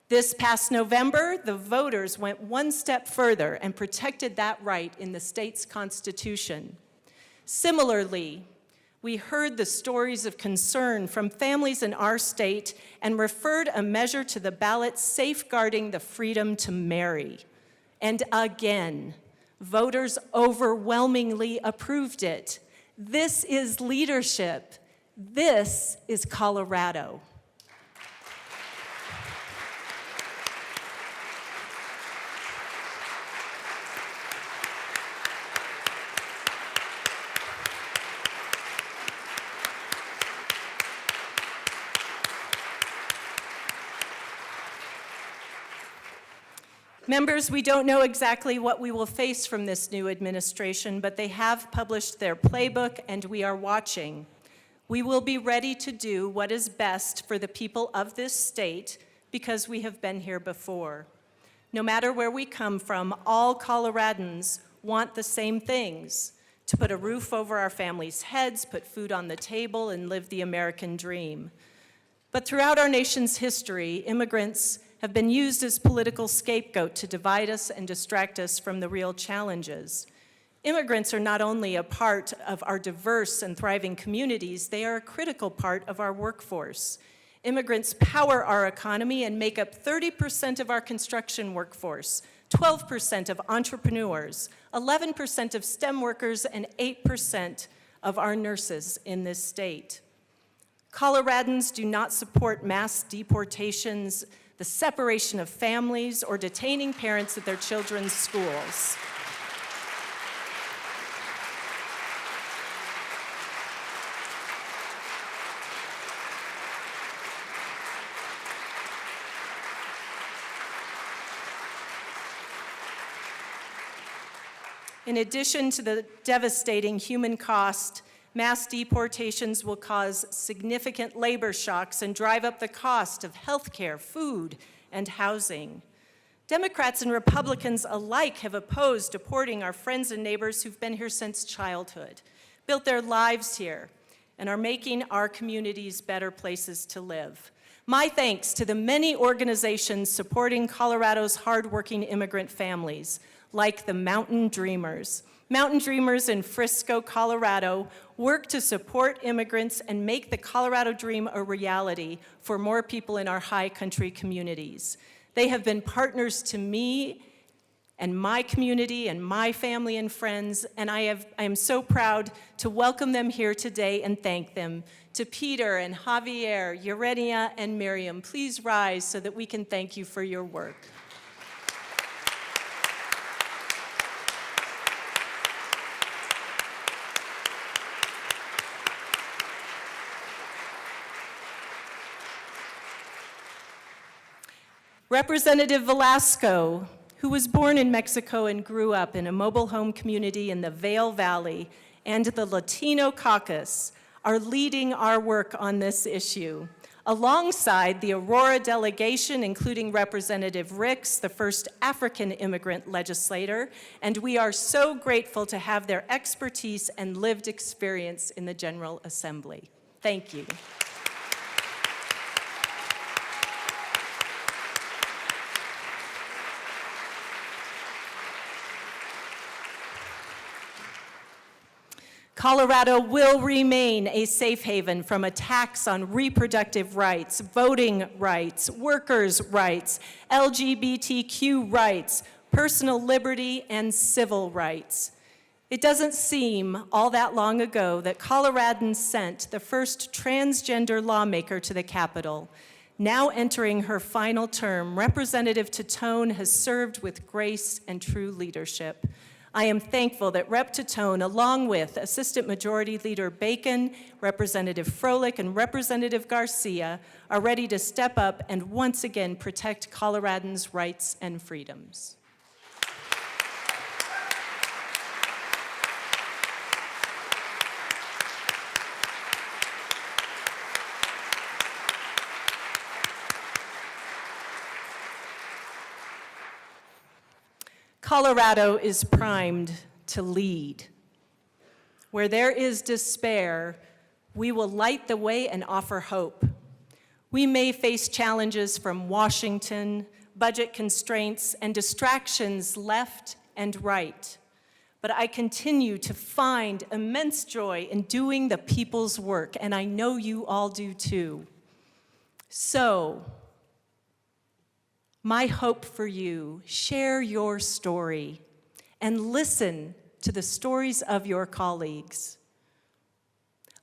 This past November, the voters went one step further and protected that right in the state's constitution. Similarly, we heard the stories of concern from families in our state and referred a measure to the ballot safeguarding the freedom to marry. And again, voters overwhelmingly approved it. This is leadership. This is Colorado. Members, we don't know exactly what we will face from this new administration, but they have published their playbook and we are watching. We will be ready to do what is best for the people of this state because we have been here before. No matter where we come from, all Coloradans want the same things: to put a roof over our families' heads, put food on the table, and live the American dream. But throughout our nation's history, immigrants have been used as political scapegoat to divide us and distract us from the real challenges. Immigrants are not only a part of our diverse and thriving communities, they are a critical part of our workforce. Immigrants power our economy and make up 30% of our construction workforce, 12% of entrepreneurs, 11% of STEM workers, and 8% of our nurses in this state. Coloradans do not support mass deportations, the separation of families, or detaining parents at their children's schools. In addition to the devastating human cost, mass deportations will cause significant labor shocks and drive up the cost of healthcare, food, and housing. Democrats and Republicans alike have opposed deporting our friends and neighbors who've been here since childhood, built their lives here, and are making our communities better places to live. My thanks to the many organizations supporting Colorado's hardworking immigrant families, like the Mountain Dreamers. Mountain Dreamers in Frisco, Colorado, work to support immigrants and make the Colorado dream a reality for more people in our high country communities. They have been partners to me and my community and my family and friends, and I am so proud to welcome them here today and thank them. To Peter and Javier, Urenia, and Miriam, please rise so that we can thank you for your work. Representative Velasco, who was born in Mexico and grew up in a mobile home community in the Vail Valley, and the Latino Caucus are leading our work on this issue. Alongside the Aurora delegation, including Representative Ricks, the first African immigrant legislator, and we are so grateful to have their expertise and lived experience in the General Assembly. Thank you. Colorado will remain a safe haven from attacks on reproductive rights, voting rights, workers' rights, LGBTQ rights, personal liberty, and civil rights. It doesn't seem all that long ago that Coloradans sent the first transgender lawmaker to the Capitol. Now entering her final term, Representative Titone has served with grace and true leadership. I am thankful that Rep. Titone, along with Assistant Majority Leader Bacon, Representative Froelich, and Representative Garcia, are ready to step up and once again protect Coloradans' rights and freedoms. Colorado is primed to lead. Where there is despair, we will light the way and offer hope. We may face challenges from Washington, budget constraints, and distractions left and right. But I continue to find immense joy in doing the people's work, and I know you all do too. So, my hope for you, share your story and listen to the stories of your colleagues.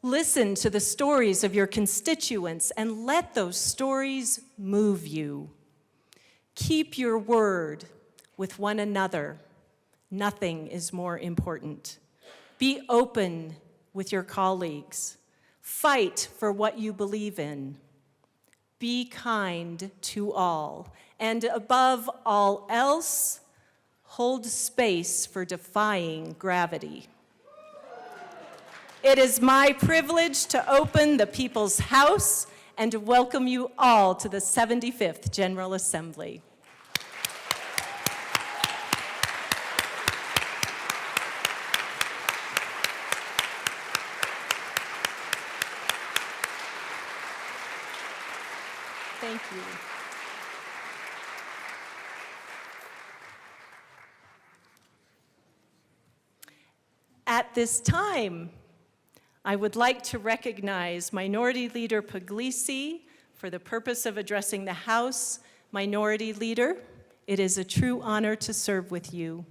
Listen to the stories of your constituents and let those stories move you. Keep your word with one another. Nothing is more important. Be open with your colleagues. Fight for what you believe in. Be kind to all. And above all else, hold space for defying gravity. It is my privilege to open the People's House and to welcome you all to the 75th General Assembly. Thank you. At this time, I would like to recognize Minority Leader Puglisi for the purpose of addressing the House. Minority Leader, it is a true honor to serve with you.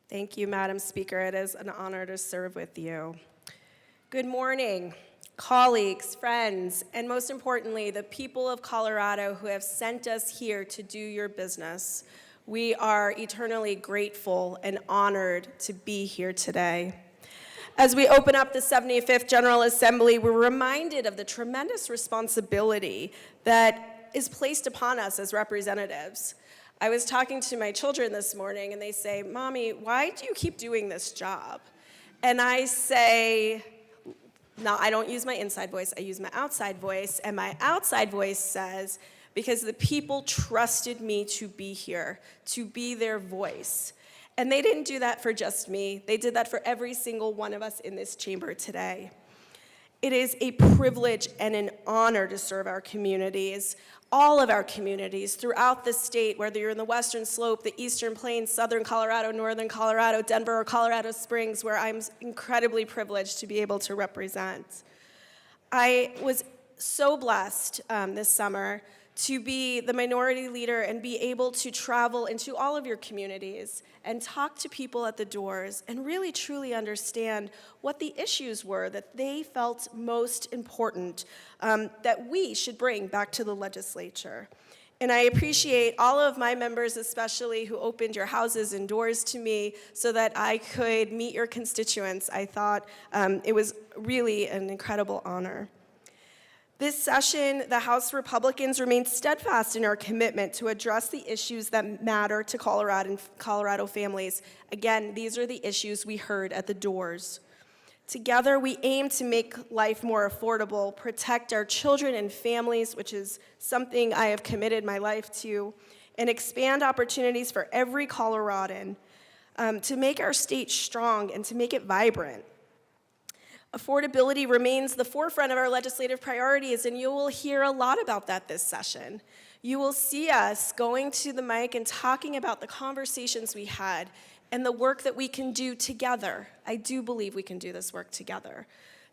Thank you, Madam Speaker. It is an honor to serve with you. Good morning, colleagues, friends, and most importantly, the people of Colorado who have sent us here to do your business. We are eternally grateful and honored to be here today. As we open up the 75th General Assembly, we're reminded of the tremendous responsibility that is placed upon us as representatives. I was talking to my children this morning, and they say, "Mommy, why do you keep doing this job?" And I say, no, I don't use my inside voice, I use my outside voice, and my outside voice says, because the people trusted me to be here, to be their voice. And they didn't do that for just me. They did that for every single one of us in this chamber today. It is a privilege and an honor to serve our communities, all of our communities throughout the state, whether you're in the Western Slope, the Eastern Plains, Southern Colorado, Northern Colorado, Denver, or Colorado Springs, where I'm incredibly privileged to be able to represent. I was so blessed this summer to be the minority leader and be able to travel into all of your communities and talk to people at the doors and really truly understand what the issues were that they felt most important that we should bring back to the legislature. And I appreciate all of my members, especially who opened your houses and doors to me so that I could meet your constituents. I thought it was really an incredible honor. This session, the House Republicans remain steadfast in our commitment to address the issues that matter to Colorado families. Again, these are the issues we heard at the doors. Together, we aim to make life more affordable, protect our children and families, which is something I have committed my life to, and expand opportunities for every Coloradan to make our state strong and to make it vibrant. Affordability remains the forefront of our legislative priorities, and you will hear a lot about that this session. You will see us going to the mic and talking about the conversations we had and the work that we can do together. I do believe we can do this work together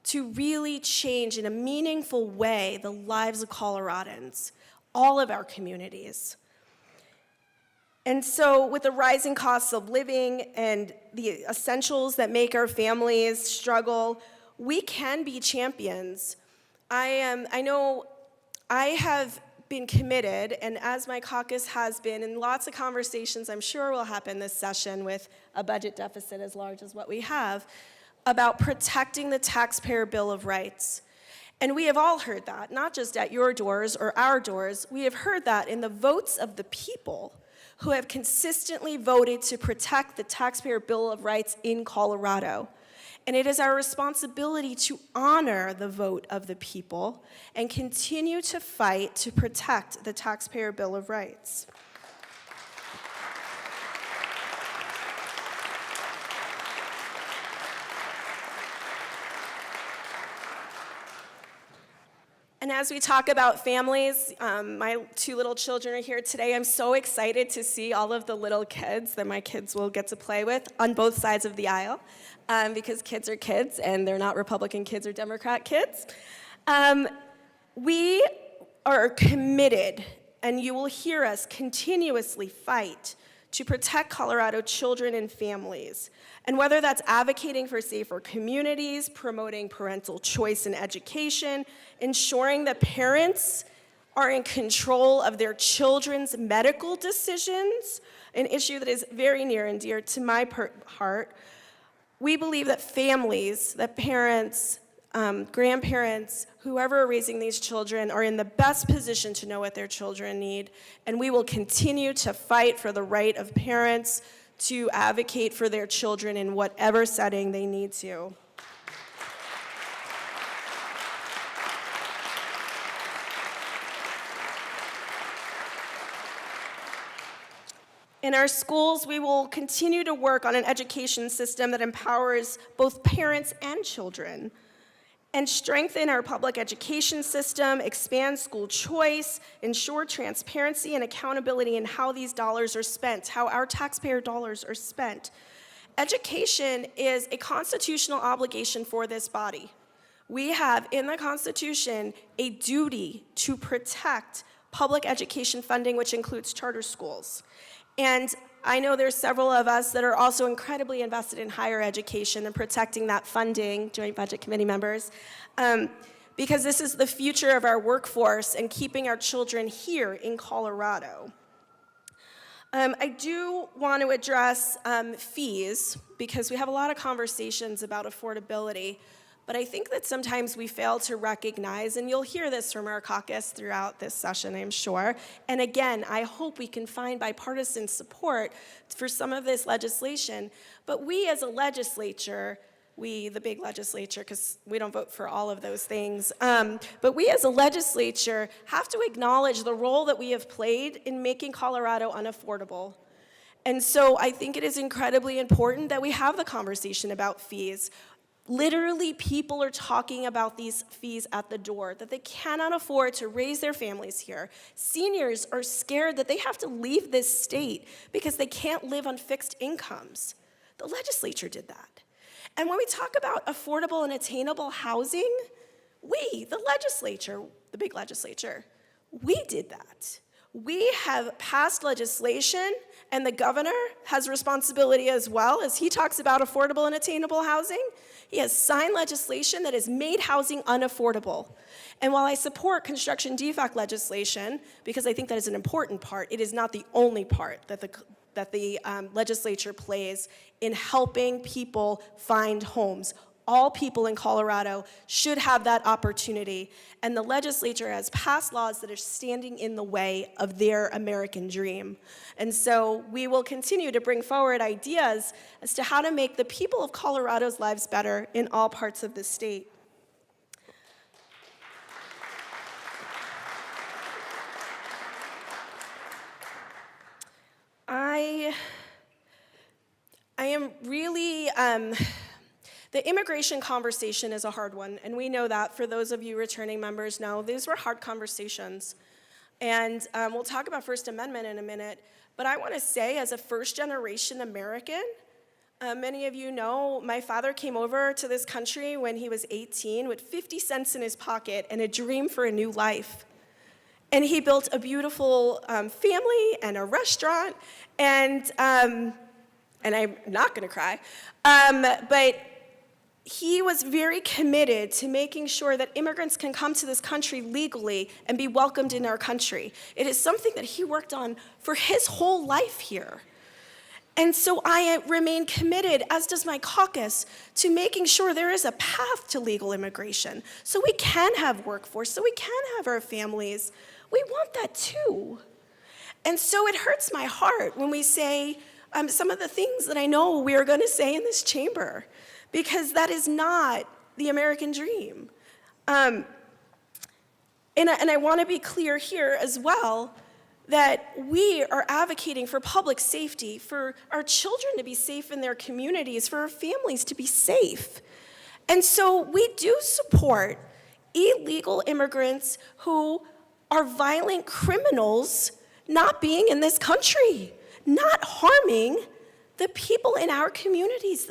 to really change in a meaningful way the lives of Coloradans, all of our communities. And so with the rising costs of living and the essentials that make our families struggle, we can be champions. I know I have been committed, and as my caucus has been, in lots of conversations I'm sure will happen this session with a budget deficit as large as what we have, about protecting the taxpayer Bill of Rights. And we have all heard that, not just at your doors or our doors. We have heard that in the votes of the people who have consistently voted to protect the taxpayer Bill of Rights in Colorado. And it is our responsibility to honor the vote of the people and continue to fight to protect the taxpayer Bill of Rights. And as we talk about families, my two little children are here today. I'm so excited to see all of the little kids that my kids will get to play with on both sides of the aisle, because kids are kids and they're not Republican kids or Democrat kids. We are committed, and you will hear us continuously fight to protect Colorado children and families. And whether that's advocating for safer communities, promoting parental choice in education, ensuring that parents are in control of their children's medical decisions, an issue that is very near and dear to my heart, we believe that families, that parents, grandparents, whoever are raising these children are in the best position to know what their children need, and we will continue to fight for the right of parents to advocate for their children in whatever setting they need to. In our schools, we will continue to work on an education system that empowers both parents and children, and strengthen our public education system, expand school choice, ensure transparency and accountability in how these dollars are spent, how our taxpayer dollars are spent. Education is a constitutional obligation for this body. We have in the Constitution a duty to protect public education funding, which includes charter schools. And I know there's several of us that are also incredibly invested in higher education and protecting that funding, Joint Budget Committee members, because this is the future of our workforce and keeping our children here in Colorado. I do want to address fees, because we have a lot of conversations about affordability, but I think that sometimes we fail to recognize, and you'll hear this from our caucus throughout this session, I'm sure. And again, I hope we can find bipartisan support for some of this legislation. But we as a legislature, we, the big legislature, because we don't vote for all of those things, but we as a legislature have to acknowledge the role that we have played in making Colorado unaffordable. And so I think it is incredibly important that we have the conversation about fees. Literally, people are talking about these fees at the door, that they cannot afford to raise their families here. Seniors are scared that they have to leave this state because they can't live on fixed incomes. The legislature did that. And when we talk about affordable and attainable housing, we, the legislature, the big legislature, We did that. We have passed legislation, and the governor has responsibility as well, as he talks about affordable and attainable housing. He has signed legislation that has made housing unaffordable. And while I support construction defect legislation, because I think that is an important part, it is not the only part that the legislature plays in helping people find homes. All people in Colorado should have that opportunity, and the legislature has passed laws that are standing in the way of their American dream. And so we will continue to bring forward ideas as to how to make the people of Colorado's lives better in all parts of the state. I am really, the immigration conversation is a hard one, and we know that. For those of you returning members know, these were hard conversations. And we'll talk about First Amendment in a minute, but I want to say, as a first-generation American, many of you know my father came over to this country when he was 18 with 50 cents in his pocket and a dream for a new life. And he built a beautiful family and a restaurant, and I'm not going to cry, but he was very committed to making sure that immigrants can come to this country legally and be welcomed in our country. It is something that he worked on for his whole life here. And so I remain committed, as does my caucus, to making sure there is a path to legal immigration, so we can have workforce, so we can have our families. We want that too. And so it hurts my heart when we say some of the things that I know we are going to say in this chamber, because that is not the American dream. And I want to be clear here as well that we are advocating for public safety, for our children to be safe in their communities, for our families to be safe. And so we do support illegal immigrants who are violent criminals not being in this country, not harming the people in our communities.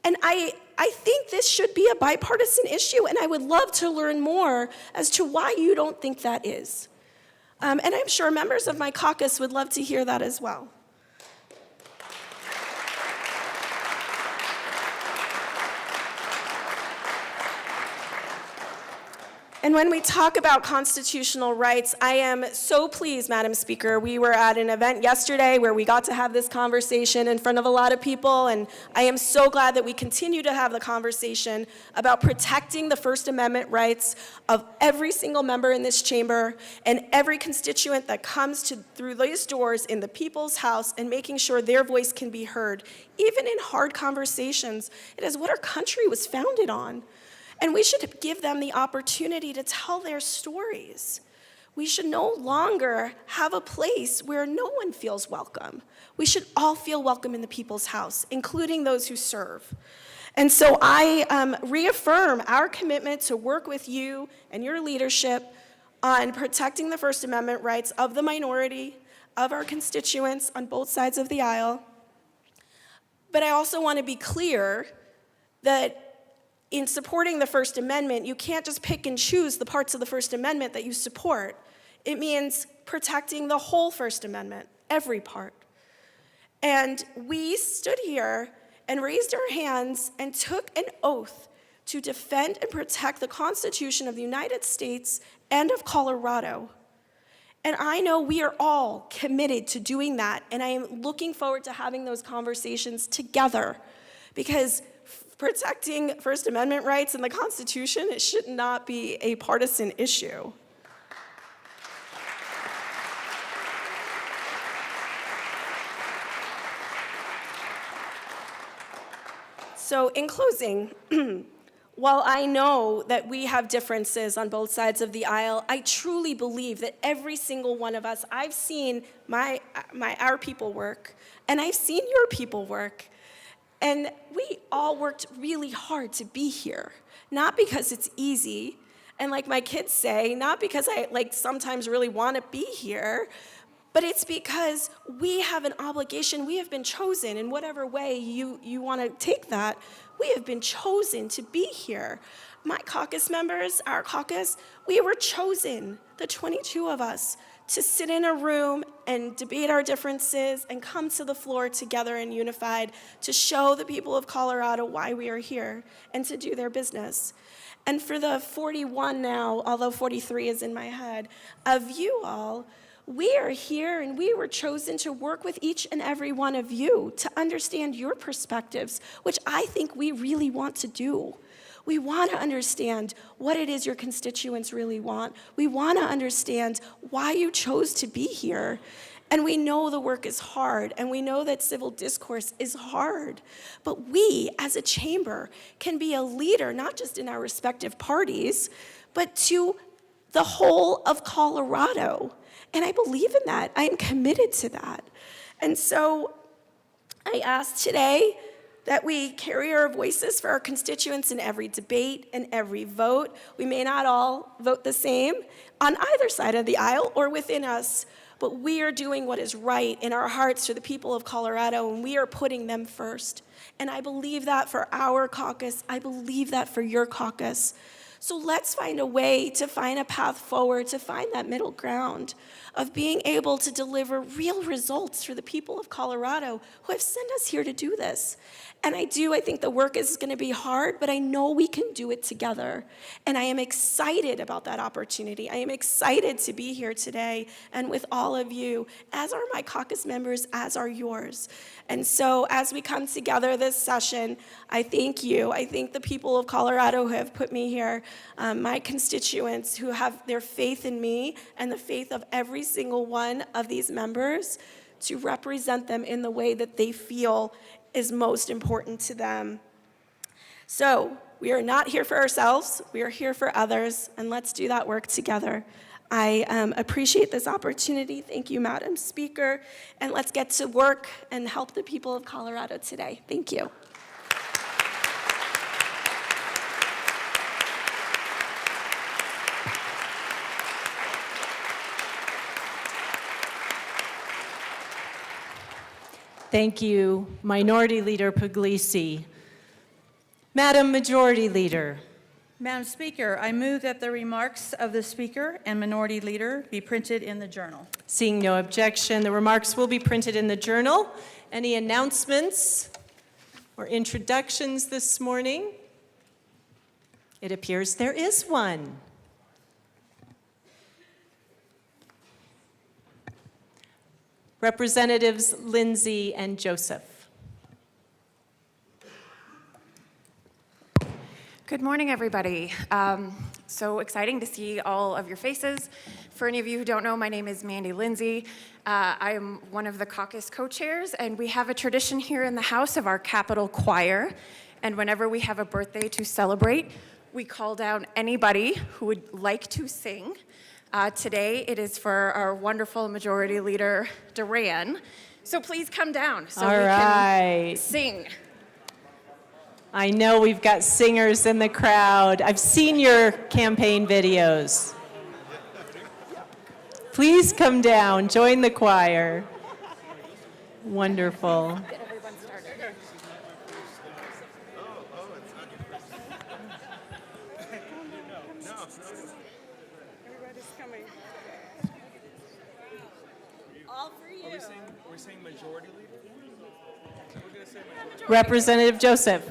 And I think this should be a bipartisan issue, and I would love to learn more as to why you don't think that is. And I'm sure members of my caucus would love to hear that as well. And when we talk about constitutional rights, I am so pleased, Madam Speaker. We were at an event yesterday where we got to have this conversation in front of a lot of people, and I am so glad that we continue to have the conversation about protecting the First Amendment rights of every single member in this chamber and every constituent that comes through these doors in the People's House, and making sure their voice can be heard, even in hard conversations. It is what our country was founded on. And we should give them the opportunity to tell their stories. We should no longer have a place where no one feels welcome. We should all feel welcome in the People's House, including those who serve. And so I reaffirm our commitment to work with you and your leadership on protecting the First Amendment rights of the minority, of our constituents on both sides of the aisle. But I also want to be clear that in supporting the First Amendment, you can't just pick and choose the parts of the First Amendment that you support. It means protecting the whole First Amendment, every part. And we stood here and raised our hands and took an oath to defend and protect the Constitution of the United States and of Colorado. And I know we are all committed to doing that, and I am looking forward to having those conversations together, because protecting First Amendment rights and the Constitution, it should not be a partisan issue. So in closing, while I know that we have differences on both sides of the aisle, I truly believe that every single one of us, I've seen our people work, and I've seen your people work. And we all worked really hard to be here, not because it's easy, and like my kids say, not because I sometimes really want to be here, but it's because we have an obligation. We have been chosen in whatever way you want to take that. We have been chosen to be here. my caucus members, our caucus, we were chosen, the 22 of us, to sit in a room and debate our differences and come to the floor together and unified to show the people of Colorado why we are here and to do their business. And for the 41 now, although 43 is in my head, of you all, we are here and we were chosen to work with each and every one of you to understand your perspectives, which I think we really want to do. We want to understand what it is your constituents really want. We want to understand why you chose to be here. And we know the work is hard, and we know that civil discourse is hard. But we, as a chamber, can be a leader, not just in our respective parties, but to the whole of Colorado. And I believe in that. I am committed to that. And so I ask today that we carry our voices for our constituents in every debate and every vote. We may not all vote the same on either side of the aisle or within us, but we are doing what is right in our hearts for the people of Colorado, and we are putting them first. And I believe that for our caucus. I believe that for your caucus. So let's find a way to find a path forward, to find that middle ground of being able to deliver real results for the people of Colorado who have sent us here to do this. And I think the work is going to be hard, but I know we can do it together. And I am excited about that opportunity. I am excited to be here today and with all of you, as are my caucus members, as are yours. And so as we come together this session, I thank you. I thank the people of Colorado who have put me here, my constituents who have their faith in me and the faith of every single one of these members to represent them in the way that they feel is most important to them. So we are not here for ourselves, we are here for others, and let's do that work together. I appreciate this opportunity. Thank you, Madam Speaker, and let's get to work and help the people of Colorado today. Thank you. Thank you, Minority Leader Puglisi. Madam Majority Leader. Madam Speaker, I move that the remarks of the Speaker and Minority Leader be printed in the Journal. Seeing no objection, the remarks will be printed in the Journal. Any announcements or introductions this morning? It appears there is one. Representatives Lindsay and Joseph. Good morning, everybody. So exciting to see all of your faces. For any of you who don't know, my name is Mandy Lindsay. I am one of the caucus co-chairs, and we have a tradition here in the House of our Capitol Choir. And whenever we have a birthday to celebrate, we call down anybody who would like to sing. Today, it is for our wonderful Majority Leader, Duran. So please come down so we can sing. I know we've got singers in the crowd. I've seen your campaign videos. Please come down, join the choir. Wonderful. Representative Joseph.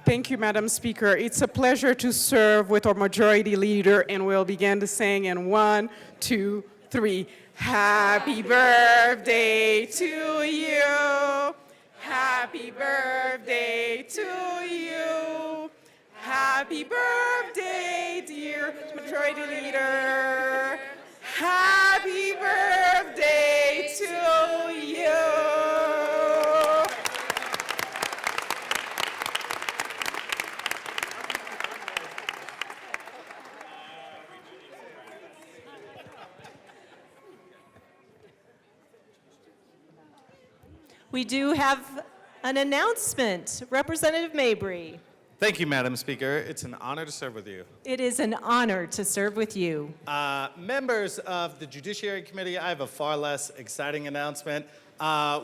Thank you, Madam Speaker. It's a pleasure to serve with our Majority Leader, and we'll begin to sing in 1, 2, 3. Happy birthday to you. Happy birthday to you. Happy birthday, dear Majority Leader. Happy birthday to you. We do have an announcement. Representative Mabry. Thank you, Madam Speaker. It's an honor to serve with you. It is an honor to serve with you. Members of the Judiciary Committee, I have a far less exciting announcement.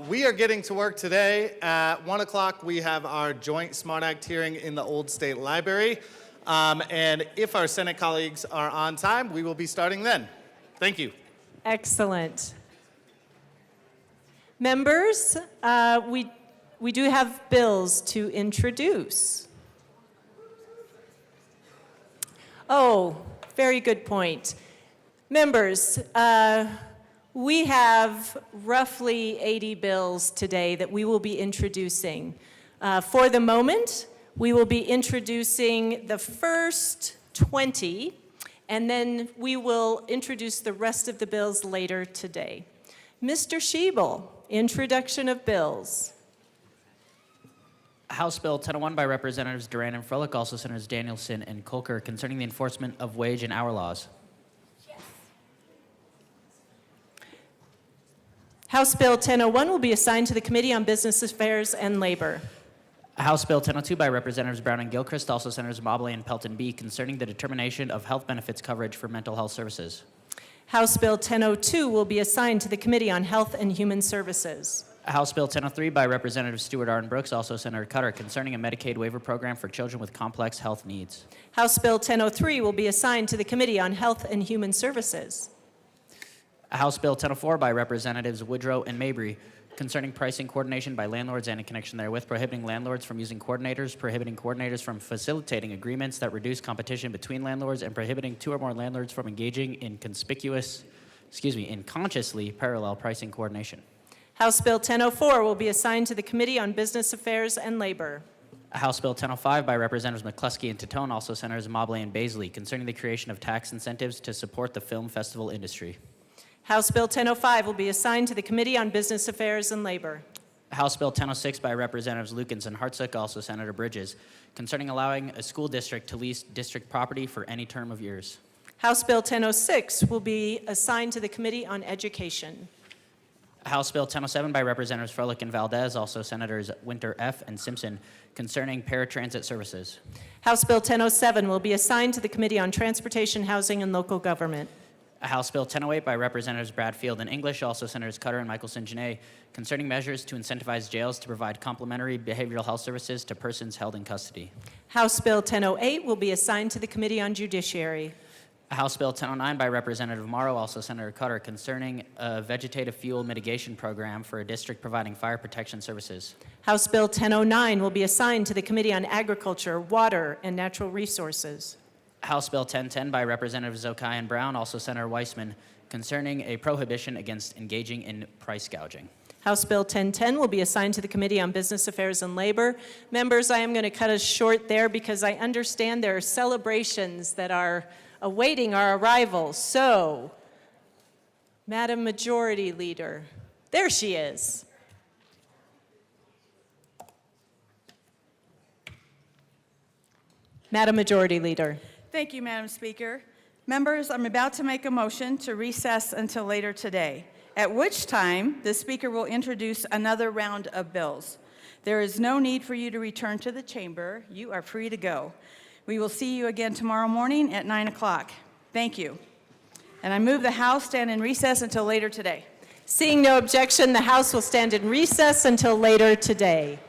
We are getting to work today. At 1 o'clock, we have our joint SMART Act hearing in the Old State Library. And if our Senate colleagues are on time, we will be starting then. Thank you. Excellent. Members, we do have bills to introduce. Oh, very good point. Members, we have roughly 80 bills today that we will be introducing. For the moment, we will be introducing the first 20, and then we will introduce the rest of the bills later today. Mr. Schiebel, introduction of bills. House Bill 1001 by Representatives Duran and Froelich, also Senators Danielson and Kolker, concerning the enforcement of wage and hour laws. House Bill 1001 will be assigned to the Committee on Business Affairs and Labor. House Bill 1002 by Representatives Brown and Gilchrist, also Senators Mobley and Pelton B, concerning the determination of health benefits coverage for mental health services. House Bill 1002 will be assigned to the Committee on Health and Human Services. House Bill 1003 by Representative Stewart Arden Brooks, also Senator Cutter, concerning a Medicaid waiver program for children with complex health needs. House Bill 1003 will be assigned to the Committee on Health and Human Services. House Bill 1004 by Representatives Woodrow and Mabry, concerning pricing coordination by landlords and in connection therewith, prohibiting landlords from using coordinators, prohibiting coordinators from facilitating agreements that reduce competition between landlords, and prohibiting two or more landlords from engaging in consciously parallel pricing coordination. House Bill 1004 will be assigned to the Committee on Business Affairs and Labor. House Bill 1005 by Representatives McCluskey and Titone, also Senators Mobley and Baisley, concerning the creation of tax incentives to support the film festival industry. House Bill 1005 will be assigned to the Committee on Business Affairs and Labor. House Bill 1006 by Representatives Lukens and Hartsook, also Senator Bridges, concerning allowing a school district to lease district property for any term of years. House Bill 1006 will be assigned to the Committee on Education. House Bill 1007 by Representatives Froelich and Valdez, also Senators Winter F. and Simpson, concerning paratransit services. House Bill 1007 will be assigned to the Committee on Transportation, Housing, and Local Government. House Bill 1008 by Representatives Bradfield and English, also Senators Cutter and Michelson-Janae, concerning measures to incentivize jails to provide complementary behavioral health services to persons held in custody. House Bill 1008 will be assigned to the Committee on Judiciary. House Bill 1009 by Representative Morrow, also Senator Cutter, concerning a vegetative fuel mitigation program for a district providing fire protection services. House Bill 1009 will be assigned to the Committee on Agriculture, Water, and Natural Resources. House Bill 1010 by Representatives Zokai and Brown, also Senator Weissman, concerning a prohibition against engaging in price gouging. House Bill 1010 will be assigned to the Committee on Business Affairs and Labor. Members, I am going to cut us short there because I understand there are celebrations that are awaiting our arrival. So, Madam Majority Leader, there she is. Madam Majority Leader. Thank you, Madam Speaker. Members, I'm about to make a motion to recess until later today, at which time the Speaker will introduce another round of bills. There is no need for you to return to the chamber. You are free to go. We will see you again tomorrow morning at 9 o'clock. Thank you. And I move the House stand in recess until later today. Seeing no objection, the House will stand in recess until later today.